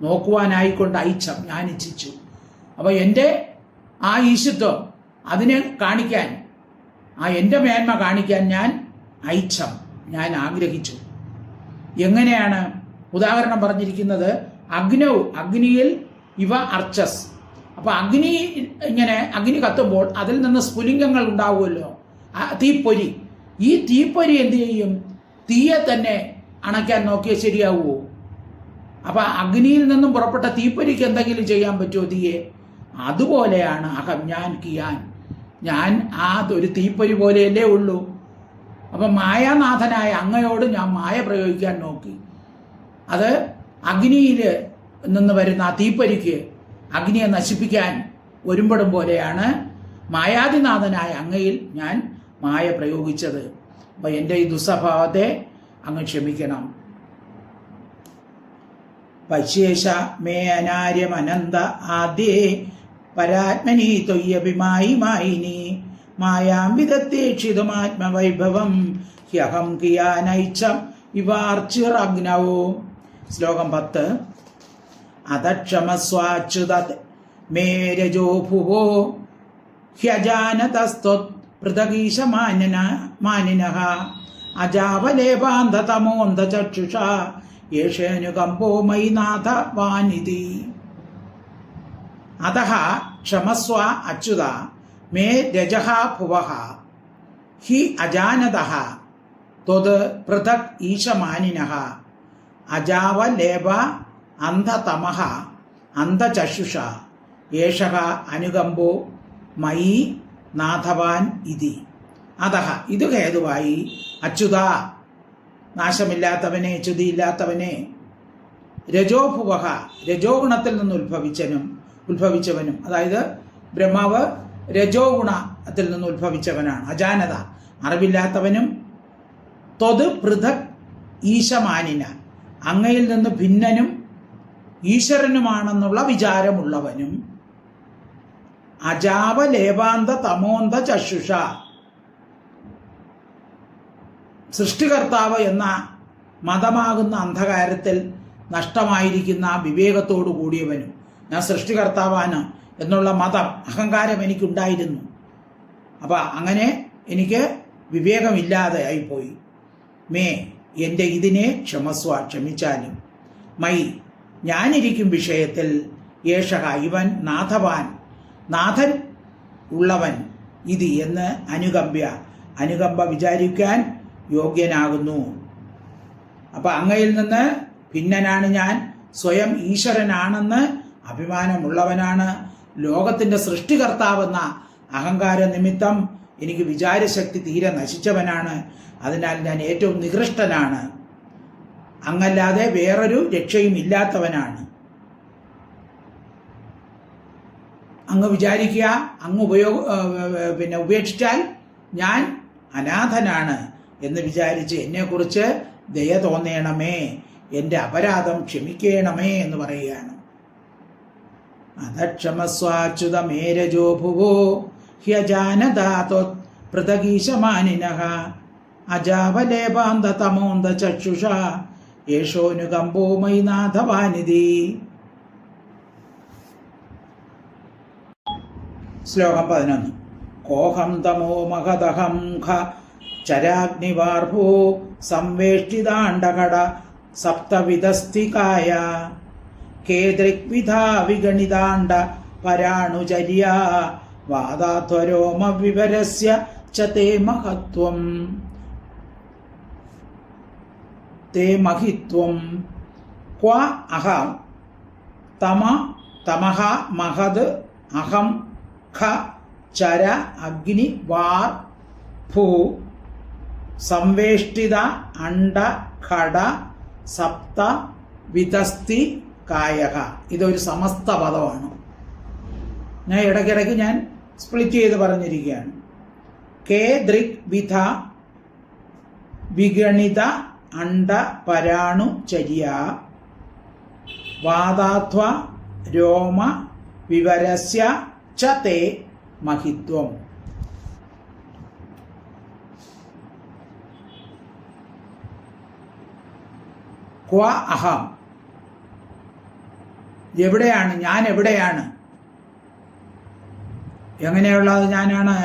നോക്കുവാനായിക്കൊണ്ട് ഐച്ഛം ഞാൻ ഇച്ഛിച്ചു. അപ്പോൾ എൻ്റെ ആ ഈശിത്വം അതിനെ കാണിക്കാൻ, എൻ്റെ മേന്മ കാണിക്കാൻ ഞാൻ ഐച്ഛം ഞാൻ ആഗ്രഹിച്ചു. എങ്ങനെയാണ്? ഉദാഹരണം പറഞ്ഞിരിക്കുന്നത് അഗ്നിയിൽ ഇവ അർച്ചസ്. അപ്പൊ അഗ്നി കത്തുമ്പോൾ അതിൽ നിന്ന് സ്ഫുലിംഗങ്ങൾ ഉണ്ടാവുമല്ലോ, തീപ്പൊരി. ഈ തീപ്പൊരി എന്ത് ചെയ്യും? തീയെ തന്നെ അണയ്ക്കാൻ നോക്കിയാൽ ശരിയാവുമോ? അപ്പൊ അഗ്നിയിൽ നിന്നും പുറപ്പെട്ട തീപ്പൊരിക്ക് എന്തെങ്കിലും ചെയ്യാൻ പറ്റുമോ തീയെ? അതുപോലെയാണ് അഹം ഞാൻ ഒരു തീപ്പൊരി പോലെയല്ലേ ഉള്ളൂ. അപ്പൊ മായാനാഥനായ അങ്ങയോട് ഞാൻ മായ പ്രയോഗിക്കാൻ നോക്കി. അത് അഗ്നിയിൽ നിന്ന് വരുന്ന ആ തീപ്പൊരിക്ക് അഗ്നിയെ നശിപ്പിക്കാൻ ഒരുമ്പെടും പോലെയാണ് മായാതിനാഥനായ അങ്ങയിൽ ഞാൻ മായ പ്രയോഗിച്ചത്. അപ്പൊ എൻ്റെ ഈ ദുസ്വഭാവത്തെ അങ്ങ് ക്ഷമിക്കണം. പശ്യേശ മേ അനാര്യം അനന്ത ആദ്യേ പരാത്മനി ത്വയ്യപി മായിനി മായാം വിദത്തേക്ഷിതുമാത്മവൈഭവം ഹ്യഹം കിയാനൈച്ഛം ഇവാർച്ചിർ അഗ്നൗ. ശ്ലോകം 10. അധക്ഷമസ്വാച്യുതത് മേ രജോ ഭുവോ ഹ്യജാനതസ്ത്വത് പൃഥഗീശ മാനിനഃ അജാവലേപാന്ധതമോന്ധചക്ഷുഷാ യേഷേനുകമ്പോ മയി നാഥ വാനിതി. അതഃ ക്ഷമസ്വ അച്യുത മേ രജഃ ഭുവഃ ഹി അജാനതഃ ത്വത് പൃഥക് ഈശമാനിനഃ അജാവലേപ അന്ധതമഃ അന്ധചക്ഷുഷ ഏഷഃ അനുകമ്പോ മയി നാഥവാൻ ഇതി. അതഃ ഇത് ഹേതുവായി അച്യുത നാശമില്ലാത്തവനെ, ച്യുതിയില്ലാത്തവനെ, രജോഭുവഃ രജോ ഗുണത്തിൽ നിന്ന് ഉത്ഭവിച്ചവനും, അതായത് ബ്രഹ്മാവ് രജോ ഗുണത്തിൽ നിന്ന് ഉത്ഭവിച്ചവനാണ്. അജാനത അറിവില്ലാത്തവനും, ത്വത് പൃഥക് ഈശമാനിന അങ്ങയിൽ നിന്ന് ഭിന്നനും ഈശ്വരനുമാണെന്നുള്ള വിചാരമുള്ളവനും, അജാവലേപാന്ത തമോന്ത ചക്ഷുഷ സൃഷ്ടികർത്താവ് എന്ന മതമാകുന്ന അന്ധകാരത്തിൽ നഷ്ടമായിരിക്കുന്ന വിവേകത്തോടു കൂടിയവനും, ഞാൻ സൃഷ്ടികർത്താവാണ് എന്നുള്ള മതം, അഹങ്കാരം എനിക്കുണ്ടായിരുന്നു. അപ്പം അങ്ങനെ എനിക്ക് വിവേകമില്ലാതെ ആയിപ്പോയി. മേ എൻ്റെ ഇതിനെ ക്ഷമസ്വ ക്ഷമിച്ചാലും, മൈ ഞാനിരിക്കും വിഷയത്തിൽ, യേശക ഇവൻ നാഥവാൻ നാഥൻ ഉള്ളവൻ, ഇത് എന്ന് അനുകമ്പ വിചാരിക്കാൻ യോഗ്യനാകുന്നു. അപ്പം അങ്ങയിൽ നിന്ന് ഭിന്നനാണ് ഞാൻ, സ്വയം ഈശ്വരനാണെന്ന് അഭിമാനമുള്ളവനാണ്. ലോകത്തിൻ്റെ സൃഷ്ടികർത്താവെന്ന അഹങ്കാര നിമിത്തം എനിക്ക് വിചാരശക്തി തീരെ നശിച്ചവനാണ്. അതിനാൽ ഞാൻ ഏറ്റവും നികൃഷ്ടനാണ്. അങ്ങല്ലാതെ വേറൊരു രക്ഷയും ഇല്ലാത്തവനാണ്. അങ്ങ് വിചാരിക്കുക, അങ്ങ് ഉപേക്ഷിച്ചാൽ ഞാൻ അനാഥനാണ് എന്ന് വിചാരിച്ച് എന്നെക്കുറിച്ച് ദയ തോന്നേണമേ, എൻ്റെ അപരാധം ക്ഷമിക്കണമേ എന്ന് പറയുകയാണ്. അധക്ഷമസ്വാച്യുതമേരജോ ഭുവോ ഹ്യജാനദാതോ പൃഥഗീശമാനിനഃ അജാവലേപാന്ത തമോന്ത ചക്ഷുഷ യേശോനുകമ്പോ മയി നാഥവാനിധി. ശ്ലോകം 11. കോഹം തമോ മഹദഹം ഖ ചരാഗ്നിവാർഭൂ സംവേഷ്ടിതാണ്ഡകട സപ്തവിധസ്ഥികായ കേദൃഗ്വിധാ വിഗണിതാണ്ഡ പരാണുചര്യ വാദാധ്വരോമ വിവരസ്യ ച തേ മഹത്വം തേ മഹിത്വം ക്വ അഹം തമഹ മഹദ് അഹം ഖ ചര അഗ്നി വാർ ഭൂ സംവേഷ്ടിത അണ്ഡ ഘട സപ്ത വിതസ്തി കായക. ഇതൊരു സമസ്ത പദമാണ്. ഞാൻ ഇടയ്ക്കിടയ്ക്ക് ഞാൻ സ്പ്ലിറ്റ് ചെയ്ത് പറഞ്ഞിരിക്കുകയാണ്. കേ ദൃക് വിധ വിഗണിത അണ്ഡ പരാണു ചര്യ വാദാധ്വ രോമ വിവരസ്യ ച തേ മഹിത്വം. ക്വ അഹം എവിടെയാണ് ഞാൻ, എവിടെയാണ്, എങ്ങനെയുള്ളത് ഞാനാണ്?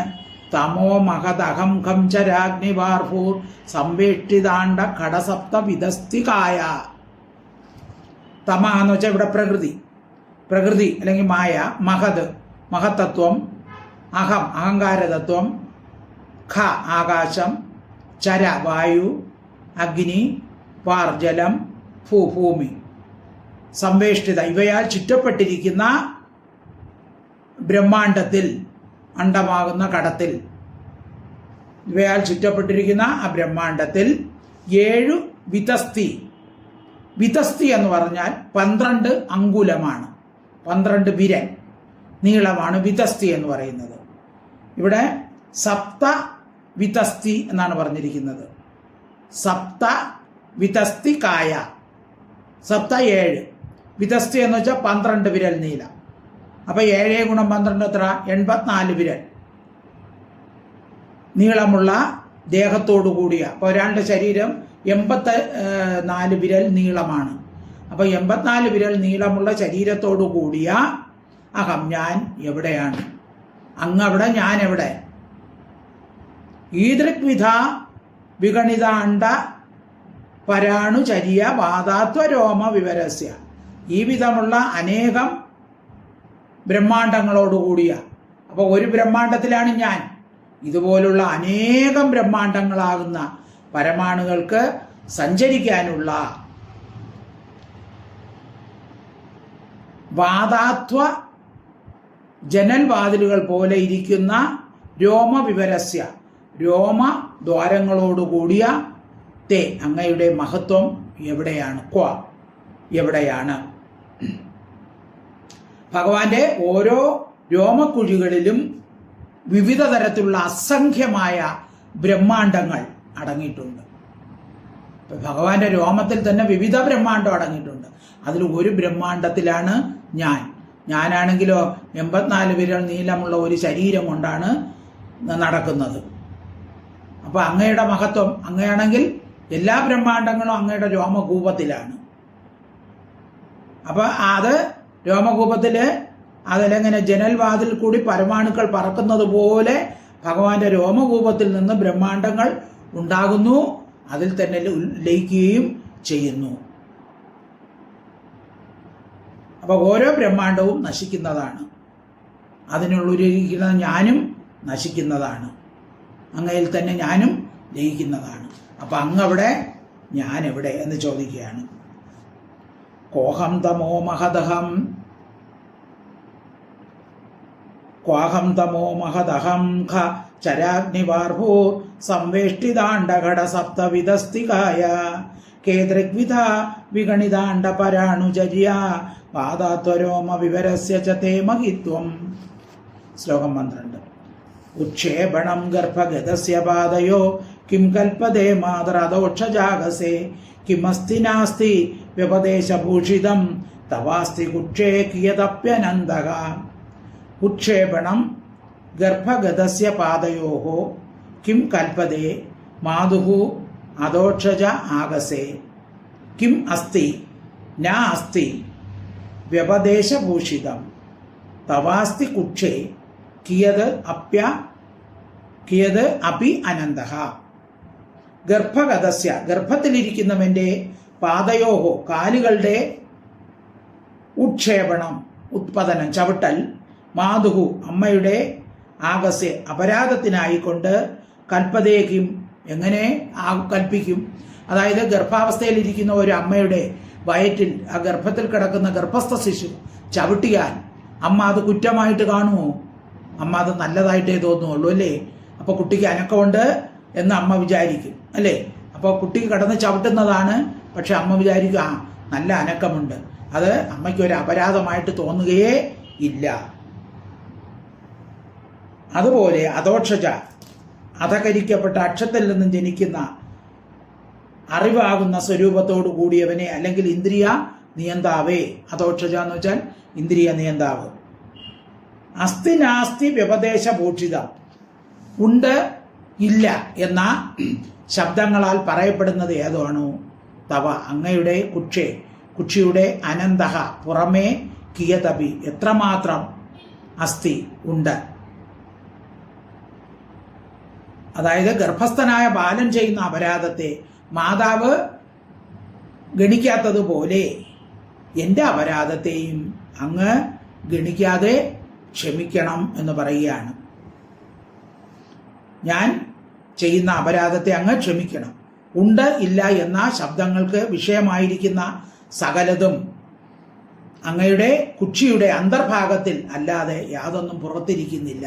തമോ മഹദഹം ഖം ചരാഗ്നിവാർഭൂർ സംവേഷ്ടിതാണ്ഡ ഘടസപ്ത വിധസ്ഥികായ. തമ എന്ന് വെച്ചാൽ ഇവിടെ പ്രകൃതി അല്ലെങ്കിൽ മായ, മഹദ് മഹത്തത്വം, അഹം അഹങ്കാരതത്വം, ഖ ആകാശം, ചര വായു, അഗ്നി, വാർ ജലം, ഭൂമി, സംവേഷ്ടിത ഇവയാൽ ചുറ്റപ്പെട്ടിരിക്കുന്ന ബ്രഹ്മാണ്ഡത്തിൽ, അണ്ഡമാകുന്ന കടത്തിൽ, ഇവയാൽ ചുറ്റപ്പെട്ടിരിക്കുന്ന ആ ബ്രഹ്മാണ്ഡത്തിൽ 7 വിതസ്തി എന്ന് പറഞ്ഞാൽ 12 അങ്കുലമാണ്, 12 വിരൽ നീളമാണ് വിതസ്തി എന്ന് പറയുന്നത്. ഇവിടെ സപ്ത വിതസ്തി എന്നാണ് പറഞ്ഞിരിക്കുന്നത്. സപ്ത വിതസ്തി കായ, സപ്ത 7, വിതസ്തി എന്ന് വെച്ചാൽ 12 വിരൽ നീളം. അപ്പം 7 × 12 എത്ര? 84 വിരൽ നീളമുള്ള ദേഹത്തോടു കൂടിയ. അപ്പോൾ ഒരാളുടെ ശരീരം 84 വിരൽ നീളമാണ്. അപ്പോൾ 84 വിരൽ നീളമുള്ള ശരീരത്തോടു കൂടിയ അഹം ഞാൻ എവിടെയാണ്? അങ്ങവിടെ, ഞാൻ എവിടെ? ഈദൃഗ്വിധ വിഗണിതാണ്ഡ പരാണുചര്യ വാദാത്വരോമ വിവരസ്യ. ഈ വിധമുള്ള അനേകം ബ്രഹ്മാണ്ഡങ്ങളോടുകൂടിയ. അപ്പോൾ ഒരു ബ്രഹ്മാണ്ഡത്തിലാണ് ഞാൻ, ഇതുപോലുള്ള അനേകം ബ്രഹ്മാണ്ടങ്ങളാകുന്ന പരമാണുകൾക്ക് സഞ്ചരിക്കാനുള്ള വാതാത്വ ജനൽ വാതിലുകൾ പോലെ ഇരിക്കുന്ന രോമവിവരസ്യ രോമദ്വാരങ്ങളോടുകൂടിയ തേ അങ്ങയുടെ മഹത്വം എവിടെയാണ്? എവിടെയാണ്? ഭഗവാന്റെ ഓരോ രോമക്കുഴികളിലും വിവിധ തരത്തിലുള്ള അസംഖ്യമായ ബ്രഹ്മാണ്ടങ്ങൾ അടങ്ങിയിട്ടുണ്ട്. ഭഗവാന്റെ രോമത്തിൽ തന്നെ വിവിധ ബ്രഹ്മാണ്ടം അടങ്ങിയിട്ടുണ്ട്. അതിൽ ഒരു ബ്രഹ്മാണ്ടത്തിലാണ് ഞാനാണെങ്കിലോ 84 വിരൽ നീളമുള്ള ഒരു ശരീരം കൊണ്ടാണ് നടക്കുന്നത്. അപ്പൊ അങ്ങയുടെ മഹത്വം, അങ്ങയാണെങ്കിൽ എല്ലാ ബ്രഹ്മാണ്ടങ്ങളും അങ്ങയുടെ രോമകൂപത്തിലാണ്. അപ്പൊ അത് രോമകൂപത്തില് അതിലെങ്ങനെ ജനൽ വാതിൽ കൂടി പരമാണുക്കൾ പറക്കുന്നത് പോലെ ഭഗവാന്റെ രോമകൂപത്തിൽ നിന്ന് ബ്രഹ്മാണ്ടങ്ങൾ ഉണ്ടാകുന്നു, അതിൽ തന്നെ ലയിക്കുകയും ചെയ്യുന്നു. അപ്പൊ ഓരോ ബ്രഹ്മാണ്ടവും നശിക്കുന്നതാണ്, അതിനുള്ളിരിക്കുന്ന ഞാനും നശിക്കുന്നതാണ്, അങ്ങയിൽ തന്നെ ഞാനും ലയിക്കുന്നതാണ്. അപ്പൊ അങ്ങവിടെ ഞാൻ എവിടെ എന്ന് ചോദിക്കുകയാണ്. കോഹം തമോ മഹദഹം ക്വാഹം തമോ മഹദഹം ഖ ചരാഗ്നിവാർഭൂ സംവേഷ്ടിതാണ്ഡഘട സപ്തവിധസ്തികായ കേദ്രിഗ്വിധ വിഗണിതാണ്ഡ പരാണുചര്യ വാദാത്വരോമ വിവരസ്യ ച തേ മഹിത്വം. ശ്ലോകം 12. ഉക്ഷേപണം ഗർഭഗതസ്യ പാദയോ കിം കൽപ്പതേ മാതരദോക്ഷജാഗസേ കിമസ്തി നാസ്തി വ്യപദേശഭൂഷിതം തവാസ്തി കുക്ഷേ കിയതപ്യനന്ദഃ. ഉക്ഷേപണം ഗർഭഗതസ്യ പാദയോഃ കിം കൽപ്പതേ മാതുഃ അദോക്ഷജ ആഗസേ കിം അസ്തി ന അസ്തി വ്യപദേശഭൂഷിതം തവാസ്തി കുക്ഷേ കിയത് അപി അനന്തഃ. ഗർഭഗതസ്യ ഗർഭത്തിലിരിക്കുന്നവന്റെ പാദയോഹോ കാലുകളുടെ ഉക്ഷേപണം ഉത്പതനം ചവിട്ടൽ മാതുഹു അമ്മയുടെ ആകസെ അപരാധത്തിനായിക്കൊണ്ട് കൽപ്പതേക്കും എങ്ങനെ കൽപ്പിക്കും. അതായത് ഗർഭാവസ്ഥയിലിരിക്കുന്ന ഒരു അമ്മയുടെ വയറ്റിൽ ആ ഗർഭത്തിൽ കിടക്കുന്ന ഗർഭസ്ഥ ശിശു ചവിട്ടിയാൽ അമ്മ അത് കുറ്റമായിട്ട് കാണുമോ? അമ്മ അത് നല്ലതായിട്ടേ തോന്നുള്ളൂ അല്ലേ? അപ്പൊ കുട്ടിക്ക് അനക്കമുണ്ട് എന്ന് അമ്മ വിചാരിക്കും അല്ലേ? അപ്പോൾ കുട്ടി കടന്ന് ചവിട്ടുന്നതാണ്, പക്ഷെ അമ്മ വിചാരിക്കും നല്ല അനക്കമുണ്ട്, അത് അമ്മയ്ക്ക് ഒരു അപരാധമായിട്ട് തോന്നുകയേ ഇല്ല. അതുപോലെ അദോക്ഷജ അധകരിക്കപ്പെട്ട അക്ഷത്തിൽ നിന്നും ജനിക്കുന്ന അറിവാകുന്ന സ്വരൂപത്തോടു കൂടിയവനെ, അല്ലെങ്കിൽ ഇന്ദ്രിയ നിയന്താവേ. അദോക്ഷജ എന്ന് വെച്ചാൽ ഇന്ദ്രിയ നിയന്താവ്. അസ്തി നാസ്തി വ്യപദേശഭൂഷിതം ഉണ്ട് ഇല്ല എന്ന ശബ്ദങ്ങളാൽ പറയപ്പെടുന്നത് ഏതാണോ തവ അങ്ങയുടെ കുക്ഷിയുടെ അനന്തഹ പുറമേ കിയതപി എത്രമാത്രം അസ്തി ഉണ്ട്. അതായത് ഗർഭസ്ഥനായ ബാലൻ ചെയ്യുന്ന അപരാധത്തെ മാതാവ് ഗണിക്കാത്തതുപോലെ എൻ്റെ അപരാധത്തെയും അങ്ങ് ഗണിക്കാതെ ക്ഷമിക്കണം എന്ന് പറയുകയാണ്. ഞാൻ ചെയ്യുന്ന അപരാധത്തെ അങ്ങ് ക്ഷമിക്കണം. ഉണ്ട് ഇല്ല എന്ന ശബ്ദങ്ങൾക്ക് വിഷയമായിരിക്കുന്ന സകലതും അങ്ങയുടെ കുക്ഷിയുടെ അന്തർഭാഗത്തിൽ അല്ലാതെ യാതൊന്നും പുറത്തിരിക്കുന്നില്ല.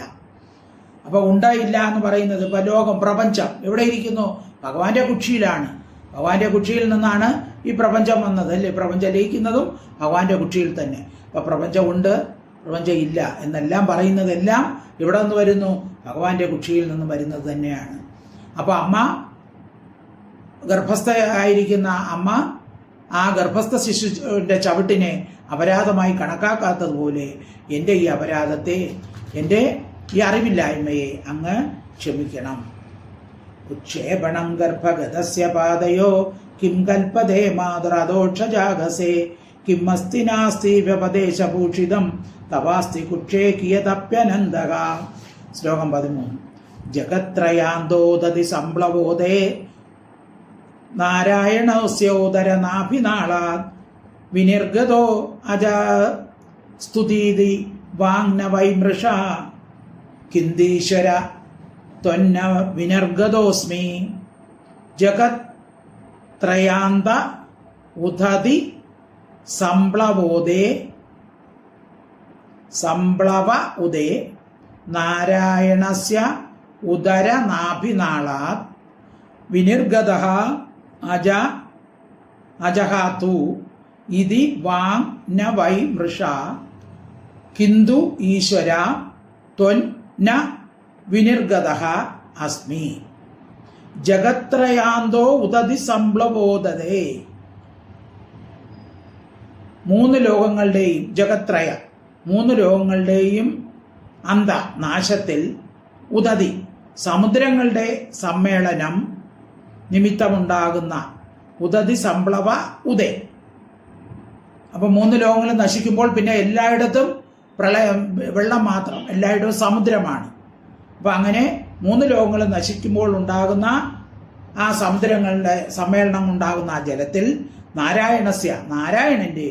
അപ്പൊ ഉണ്ട് ഇല്ല എന്ന് പറയുന്നത് ഇപ്പൊ ലോകം പ്രപഞ്ചം എവിടെ ഇരിക്കുന്നു? ഭഗവാന്റെ കുക്ഷിയിലാണ്. ഭഗവാന്റെ കുക്ഷിയിൽ നിന്നാണ് ഈ പ്രപഞ്ചം വന്നത് അല്ലേ? പ്രപഞ്ചം ലയിക്കുന്നതും ഭഗവാന്റെ കുക്ഷിയിൽ തന്നെ. അപ്പൊ പ്രപഞ്ചം ഉണ്ട് പ്രപഞ്ചം ഇല്ല എന്നെല്ലാം പറയുന്നതെല്ലാം ഇവിടെ നിന്ന് വരുന്നു, ഭഗവാന്റെ കുക്ഷിയിൽ നിന്ന് വരുന്നത് തന്നെയാണ്. അപ്പൊ അമ്മ ഗർഭസ്ഥയായിരിക്കുന്ന അമ്മ ആ ഗർഭസ്ഥ ശിശുവിന്റെ ചവിട്ടിനെ അപരാധമായി കണക്കാക്കാത്തതുപോലെ എൻ്റെ ഈ അപരാധത്തെ, എൻ്റെ ഈ അറിവില്ലായ്മയെ അങ്ങ് ക്ഷമിക്കണം. ഉക്ഷേപണം ഗർഭഗതസ്യ പാദയോ കിം കൽപ്പതേ മാതൃദോക്ഷജാഗസേ കിം അസ്തി നാസ്തി വ്യപദേശഭൂഷിതം തവാസ്തി കുക്ഷേ കിയതപ്യനന്ദഃ. ശ്ലോകം 13. ജഗത്രയാന്തോദതി സംപ്ലവോദേ നാരായണസ്യോദരനാഭിനാളാത് വിനിർഗതോ അജാ സ്തുതീതി വാങ്ന വൈമൃഷ കിന്തീശ്വര ത്വന്ന വിനിർഗതോസ്മി ജഗത് ത്രയാന്ത ഉദതി സംപ്ലവ ഉദേ നാരായണസ്യ ഉദരനാഭിനാളാത് വിനിർഗതഃ അജഹാതു ഇതി വാങ് ന വൈ മൃഷ കിന്തു ഈശ്വര ത്വൻ ന വിനിർഗതഃ അസ്മി ജഗത്രയാന്തോ ഉദതി സംപ്ലവോദതേ. 3 ലോകങ്ങളുടെയും ജഗത്രയ 3 ലോകങ്ങളുടെയും അന്ത നാശത്തിൽ ഉദതി സമുദ്രങ്ങളുടെ സമ്മേളനം നിമിത്തമുണ്ടാകുന്ന ഉദതി സംപ്ലവ ഉദേ. അപ്പൊ 3 ലോകങ്ങൾ നശിക്കുമ്പോൾ പിന്നെ എല്ലായിടത്തും പ്രളയം, വെള്ളം മാത്രം, എല്ലായിടവും സമുദ്രമാണ്. അപ്പൊ അങ്ങനെ 3 ലോകങ്ങൾ നശിക്കുമ്പോൾ ഉണ്ടാകുന്ന ആ സമുദ്രങ്ങളുടെ സമ്മേളനം ഉണ്ടാകുന്ന ആ ജലത്തിൽ നാരായണന്റെ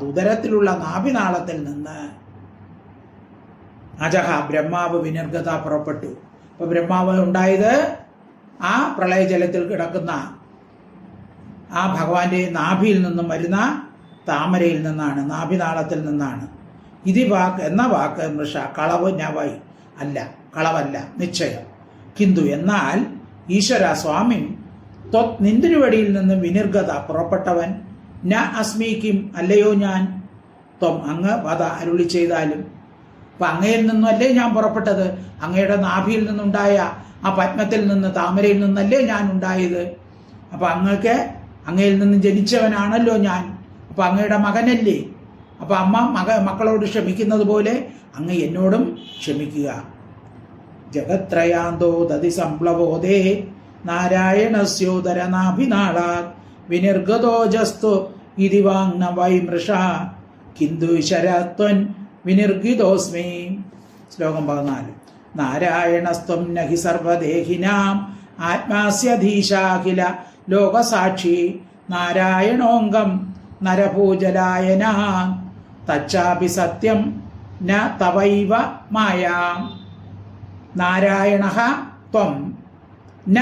ഉദരത്തിലുള്ള നാഭിനാളത്തിൽ നിന്ന് അജഹ ബ്രഹ്മാവ് വിനിർഗത പുറപ്പെട്ടു. അപ്പൊ ബ്രഹ്മാവ് ഉണ്ടായത് ആ പ്രളയജലത്തിൽ കിടക്കുന്ന ആ ഭഗവാന്റെ നാഭിയിൽ നിന്നും വരുന്ന താമരയിൽ നിന്നാണ്, നാഭിനാളത്തിൽ നിന്നാണ്. ഇതി വാക്ക് എന്ന വാക്ക് മൃഷ കളവ് നവൈ അല്ല, കളവല്ല, നിശ്ചയം. കിന്തു എന്നാൽ ഈശ്വര സ്വാമി നിന്തിരുവടിയിൽ നിന്നും വിനിർഗത പുറപ്പെട്ടവൻ ന അസ്മിക്കും അല്ലയോ ഞാൻ, ത്വം അങ്ങ് വധ അരുളി ചെയ്താലും. അപ്പൊ അങ്ങയിൽ നിന്നല്ലേ ഞാൻ പുറപ്പെട്ടത്, അങ്ങയുടെ നാഭിയിൽ നിന്നുണ്ടായ ആ പത്മത്തിൽ നിന്ന്, താമരയിൽ നിന്നല്ലേ ഞാൻ ഉണ്ടായത്. അപ്പൊ അങ്ങയിൽ നിന്ന് ജനിച്ചവനാണല്ലോ ഞാൻ. അപ്പൊ അങ്ങയുടെ മകനല്ലേ. അപ്പൊ അമ്മ മക്കളോട് ക്ഷമിക്കുന്നത് പോലെ അങ്ങ് എന്നോടും ക്ഷമിക്കുക. ജഗത്രയാന്തോ ദതി സംപ്ലവോദേ നാരായണസ്യോദരനാഭിനാളാത് വിനിർഗതോജസ്തു ഇതി വാങ്ന വൈ മൃഷ കിന്തു ശരത്വൻ വിനിർഗിതോസ്മി. ശ്ലോകം 14. നാരായണസ്ത്വം നഹി സർവദേഹിനാം ആത്മാസ്യധീശാഖില ലോകസാക്ഷി നാരായണോംഗം നരഭൂജലായന തച്ചാപി സത്യം ന തവൈവ മായാ. നാരായണഃ ത്വം ന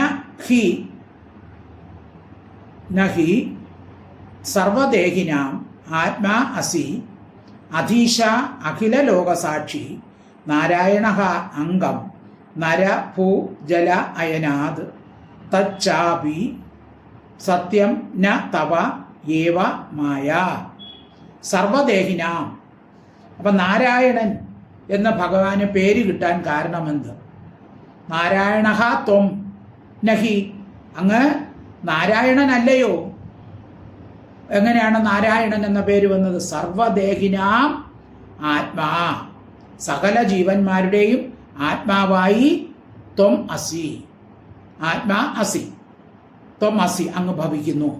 ഹി സർവദേഹിനാം ആത്മാ അസി അധീശ അഖില ലോകസാക്ഷി നാരായണഃ അംഗം നരഭൂജല അയനാത് തച്ചാപി സത്യം ന തവ ഏവ മായ. സർവദേഹിനാം. അപ്പൊ നാരായണൻ എന്ന ഭഗവാന് പേര് കിട്ടാൻ കാരണമെന്ത്? നാരായണഃ ത്വം നഹി, അങ്ങ് നാരായണനല്ലയോ. എങ്ങനെയാണ് നാരായണൻ എന്ന പേര് വന്നത്? സർവദേഹിനാം ആത്മാ, സകല ജീവന്മാരുടെയും ആത്മാവായി ത്വം അസി, ആത്മാ അസി, ത്വം അസി, അങ്ങ് ഭവിക്കുന്നു.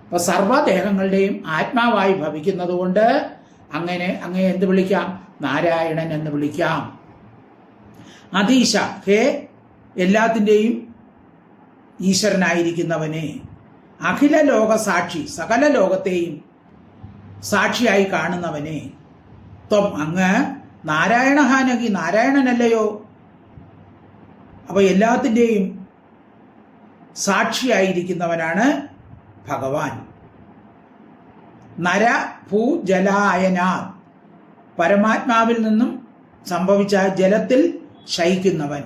അപ്പൊ സർവദേഹങ്ങളുടെയും ആത്മാവായി ഭവിക്കുന്നത് കൊണ്ട് അങ്ങേ എന്ത് വിളിക്കാം? നാരായണൻ എന്ന് വിളിക്കാം. അധീശ, ഹേ എല്ലാത്തിൻ്റെയും ഈശ്വരനായിരിക്കുന്നവനെ. അഖില ലോക സാക്ഷി, സകല ലോകത്തെയും സാക്ഷിയായി കാണുന്നവനെ. ത്വം അങ്ങ് നാരായണഹാനകി, നാരായണനല്ലയോ. അപ്പൊ എല്ലാത്തിൻ്റെയും സാക്ഷിയായിരിക്കുന്നവനാണ് ഭഗവാൻ. നര ഭൂ ജലായന, പരമാത്മാവിൽ നിന്നും സംഭവിച്ച ജലത്തിൽ ശയിക്കുന്നവൻ.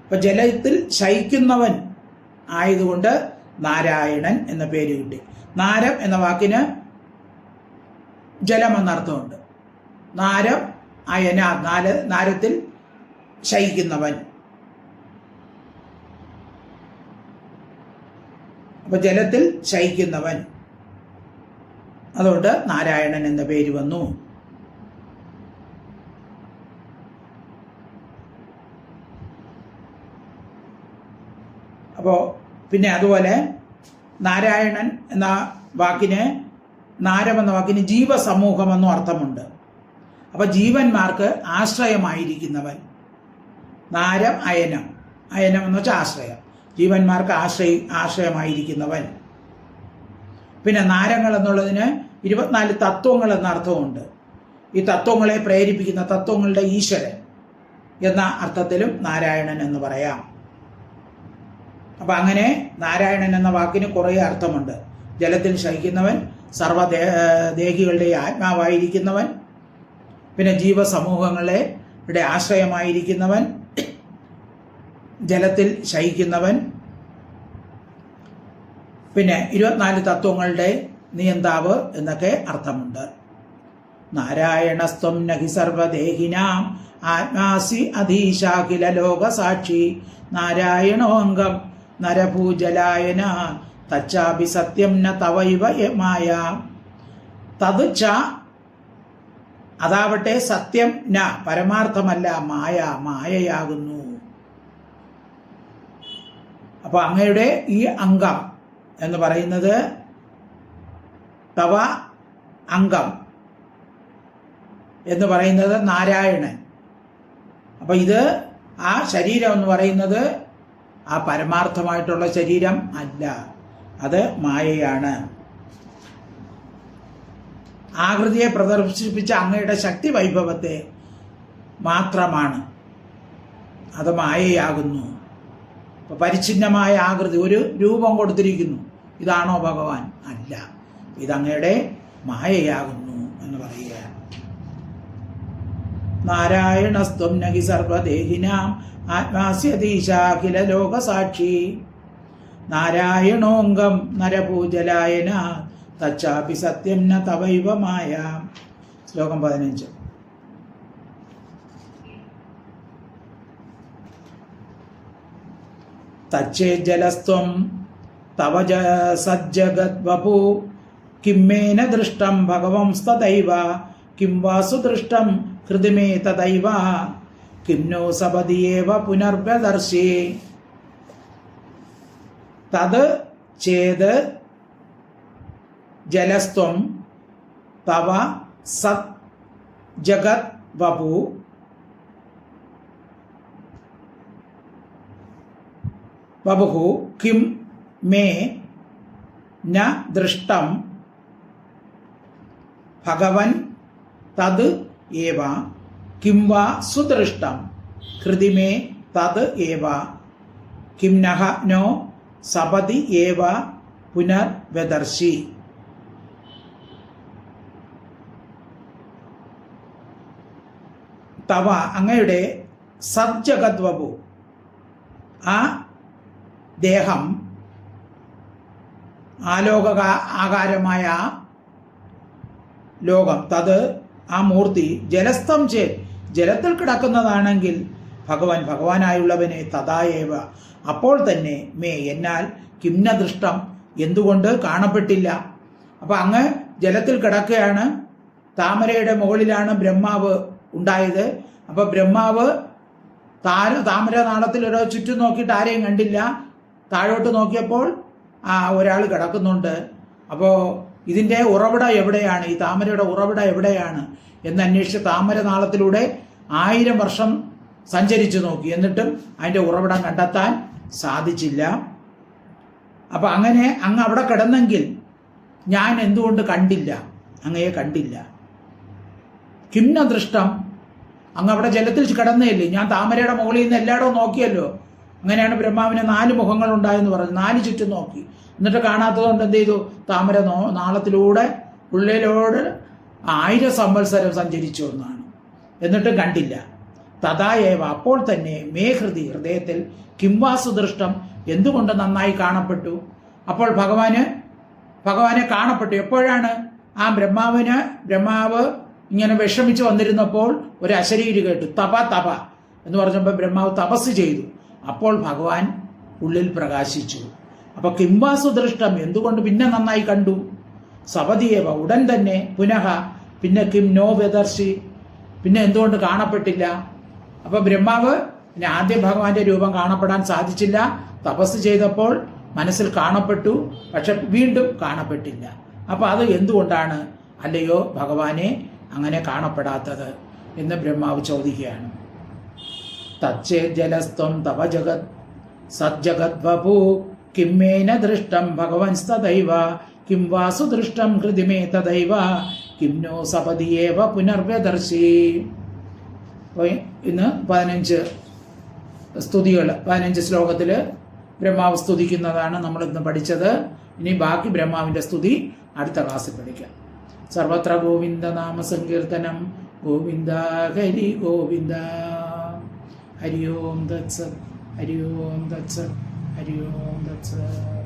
അപ്പൊ ജലത്തിൽ ശയിക്കുന്നവൻ ആയതുകൊണ്ട് നാരായണൻ എന്ന പേര് കിട്ടി. നാരം എന്ന വാക്കിന് ജലം എന്നർത്ഥമുണ്ട്. നാരം അയന, നാരത്തിൽ ശയിക്കുന്നവൻ. അപ്പൊ ജലത്തിൽ ശയിക്കുന്നവൻ, അതുകൊണ്ട് നാരായണൻ എന്ന പേര് വന്നു. അപ്പോൾ പിന്നെ അതുപോലെ നാരായണൻ എന്ന വാക്കിന്, നാരം എന്ന വാക്കിന് ജീവസമൂഹമെന്നും അർത്ഥമുണ്ട്. അപ്പൊ ജീവന്മാർക്ക് ആശ്രയമായിരിക്കുന്നവൻ. നാരം അയനം, അയനം എന്ന് വെച്ചാൽ ആശ്രയം, ജീവന്മാർക്ക് ആശ്രയമായിരിക്കുന്നവൻ. പിന്നെ നാരങ്ങൾ എന്നുള്ളതിന് 24 തത്വങ്ങൾ എന്ന അർത്ഥമുണ്ട്. ഈ തത്വങ്ങളെ പ്രേരിപ്പിക്കുന്ന തത്വങ്ങളുടെ ഈശ്വരൻ, എന്ന അർത്ഥത്തിലും നാരായണൻ എന്ന് പറയാം. അപ്പം അങ്ങനെ നാരായണൻ എന്ന വാക്കിന് കുറേ അർത്ഥമുണ്ട്. ജലത്തിൽ ശയിക്കുന്നവൻ, സർവ്വദേഹികളുടെ ആത്മാവായിരിക്കുന്നവൻ, പിന്നെ ജീവസമൂഹങ്ങളുടെ ആശ്രയമായിരിക്കുന്നവൻ, ജലത്തിൽ ശയിക്കുന്നവൻ, പിന്നെ 24 തത്വങ്ങളുടെ നിയന്താവ് എന്നൊക്കെ അർത്ഥമുണ്ട്. നാരായണസ്ത്വം നഹി സർവദേഹിനാം ആത്മാസി അധീശാഖില ലോകസാക്ഷി നാരായണോംഗം നരഭൂജലായന തച്ചാപി സത്യം ന തവൈവ മായ. തത് ച അതാവട്ടെ സത്യം ന പരമാർത്ഥമല്ല, മായയാകുന്നു. അപ്പൊ അങ്ങയുടെ ഈ അംഗം എന്ന് പറയുന്നത് തവ അംഗം എന്ന് പറയുന്നത് നാരായണൻ. അപ്പൊ ഇത് ആ ശരീരം എന്ന് പറയുന്നത് ആ പരമാർത്ഥമായിട്ടുള്ള ശരീരം അല്ല, അത് മായയാണ്. ആകൃതിയെ പ്രദർശിപ്പിച്ച അങ്ങയുടെ ശക്തി വൈഭവത്തെ മാത്രമാണ്, അത് മായയാകുന്നു. അപ്പൊ പരിച്ഛിന്നമായ ആകൃതി, ഒരു രൂപം കൊടുത്തിരിക്കുന്നു, ഇതാണോ ഭഗവാൻ? അല്ല, ഇതങ്ങയുടെ മായയാകുന്നു എന്ന് പറയുക. നാരായണസ്ത്വം നഹി സർവദേഹിനാം ആത്മാസ്യതീശാഖില ലോകസാക്ഷി നാരായണോംഗം നരഭൂജലായന തച്ചാപി സത്യം ന തവൈവ മായ. ശ്ലോകം 15. തച്ചേജ്ജലസ്ത്വം തവ സജ്ജഗദ്വപു കിമ്മേന ദൃഷ്ടം ഭഗവംസ്തദൈവ കിം വാസു ദൃഷ്ടം ഹൃദിമേ തദൈവ കിം നോ സപദിയേവ പുനർവ്യദർശി. തത് ചേത് ജലസ്ത്വം തവ സത് ജഗത് വപു വപുഹു കിം മേ ന ദൃഷ്ടം ഭഗവൻ തത് ഏവ കിം വാ സുദൃഷ്ടം ഹൃദി മേ തത് ഏവ കിം നഹ നോ സപതി ഏവ പുനർവ്യദർശി. തവ അങ്ങയുടെ സജ്ജഗദ്വപു ആ ദേഹം, ആലോക ആകാരമായ ലോകം, തത് ആ മൂർത്തി ജലസ്ഥം ജലത്തിൽ കിടക്കുന്നതാണെങ്കിൽ ഭഗവാനായുള്ളവനെ തഥായേവ അപ്പോൾ തന്നെ മേ എന്നാൽ കിംന ദൃഷ്ടം എന്തുകൊണ്ട് കാണപ്പെട്ടില്ല. അപ്പൊ അങ്ങ് ജലത്തിൽ കിടക്കുകയാണ്, താമരയുടെ മുകളിലാണ് ബ്രഹ്മാവ് ഉണ്ടായത്. അപ്പൊ ബ്രഹ്മാവ് താമര നാളത്തിൽ ഒരു ചുറ്റും നോക്കിയിട്ട് ആരെയും കണ്ടില്ല. താഴോട്ട് നോക്കിയപ്പോൾ ഒരാൾ കിടക്കുന്നുണ്ട്. അപ്പോൾ ഇതിൻ്റെ ഉറവിടം എവിടെയാണ്, ഈ താമരയുടെ ഉറവിടം എവിടെയാണ് എന്നന്വേഷിച്ച് താമര നാളത്തിലൂടെ 1000 വർഷം സഞ്ചരിച്ചു നോക്കി. എന്നിട്ടും അതിൻ്റെ ഉറവിടം കണ്ടെത്താൻ സാധിച്ചില്ല. അപ്പം അങ്ങനെ അങ്ങ് അവിടെ കിടന്നെങ്കിൽ ഞാൻ എന്തുകൊണ്ട് കണ്ടില്ല, അങ്ങയെ കണ്ടില്ല. കിംന ദൃഷ്ടം, അങ്ങ് അവിടെ ജലത്തിൽ കിടന്നേല്ലേ, ഞാൻ താമരയുടെ മുകളിൽ നിന്ന് എല്ലായിടവും നോക്കിയല്ലോ. അങ്ങനെയാണ് ബ്രഹ്മാവിന് 4 മുഖങ്ങൾ ഉണ്ടായെന്ന് പറഞ്ഞു. 4 ചുറ്റും നോക്കി, എന്നിട്ട് കാണാത്തതുകൊണ്ട് എന്ത് ചെയ്തു, താമര നാളത്തിലൂടെ ഉള്ളിലോട് 1000 സംവത്സരം സഞ്ചരിച്ചു എന്നാണ്, എന്നിട്ടും കണ്ടില്ല. തഥായേവ അപ്പോൾ തന്നെ മേ ഹൃദയത്തിൽ കിംവാസു ദൃഷ്ടം എന്തുകൊണ്ട് നന്നായി കാണപ്പെട്ടു. അപ്പോൾ ഭഗവാനെ കാണപ്പെട്ടു. എപ്പോഴാണ്? ആ ബ്രഹ്മാവ് ഇങ്ങനെ വിഷമിച്ച് വന്നിരുന്നപ്പോൾ ഒരു അശരീരി കേട്ടു, തപ എന്ന് പറഞ്ഞപ്പോൾ ബ്രഹ്മാവ് തപസ് ചെയ്തു. അപ്പോൾ ഭഗവാൻ ഉള്ളിൽ പ്രകാശിച്ചു. അപ്പൊ കിംവാസു ദൃഷ്ടം എന്തുകൊണ്ട് പിന്നെ നന്നായി കണ്ടു. സപതിയേവ ഉടൻ തന്നെ പുനഃ പിന്നെ കിം നോ വ്യദർശി പിന്നെ എന്തുകൊണ്ട് കാണപ്പെട്ടില്ല. അപ്പൊ ബ്രഹ്മാവ് പിന്നെ ആദ്യം ഭഗവാന്റെ രൂപം കാണപ്പെടാൻ സാധിച്ചില്ല. തപസ് ചെയ്തപ്പോൾ മനസ്സിൽ കാണപ്പെട്ടു, പക്ഷെ വീണ്ടും കാണപ്പെട്ടില്ല. അപ്പൊ അത് എന്തുകൊണ്ടാണ് അല്ലയോ ഭഗവാനെ അങ്ങനെ കാണപ്പെടാത്തത് എന്ന് ബ്രഹ്മാവ് ചോദിക്കുകയാണ്. തച്ചേ ജലസ്ത്വം തവ ജഗത് സജ്ജഗദ്വപു കിമ്മേന ദൃഷ്ടം ഭഗവൻസ്തദൈവ കിം വാസു ദൃഷ്ടം ഹൃദിമേ തദൈവ കിം നോ സപദിയേവ പുനർവ്യദർശി. അപ്പോൾ ഇന്ന് 15 സ്തുതികൾ, 15 ശ്ലോകത്തിൽ ബ്രഹ്മാവ് സ്തുതിക്കുന്നതാണ് നമ്മൾ ഇന്ന് പഠിച്ചത്. ഇനി ബാക്കി ബ്രഹ്മാവിന്റെ സ്തുതി അടുത്ത ക്ലാസ്സിൽ പഠിക്കാം. സർവത്ര ഗോവിന്ദ നാമ സങ്കീർത്തനം. ഗോവിന്ദ ഹരി ഗോവിന്ദ. ഹരി ഓം തത്സത്. ഹരി ഓം തത്സത്. ഹരി ഓം തത്സത്.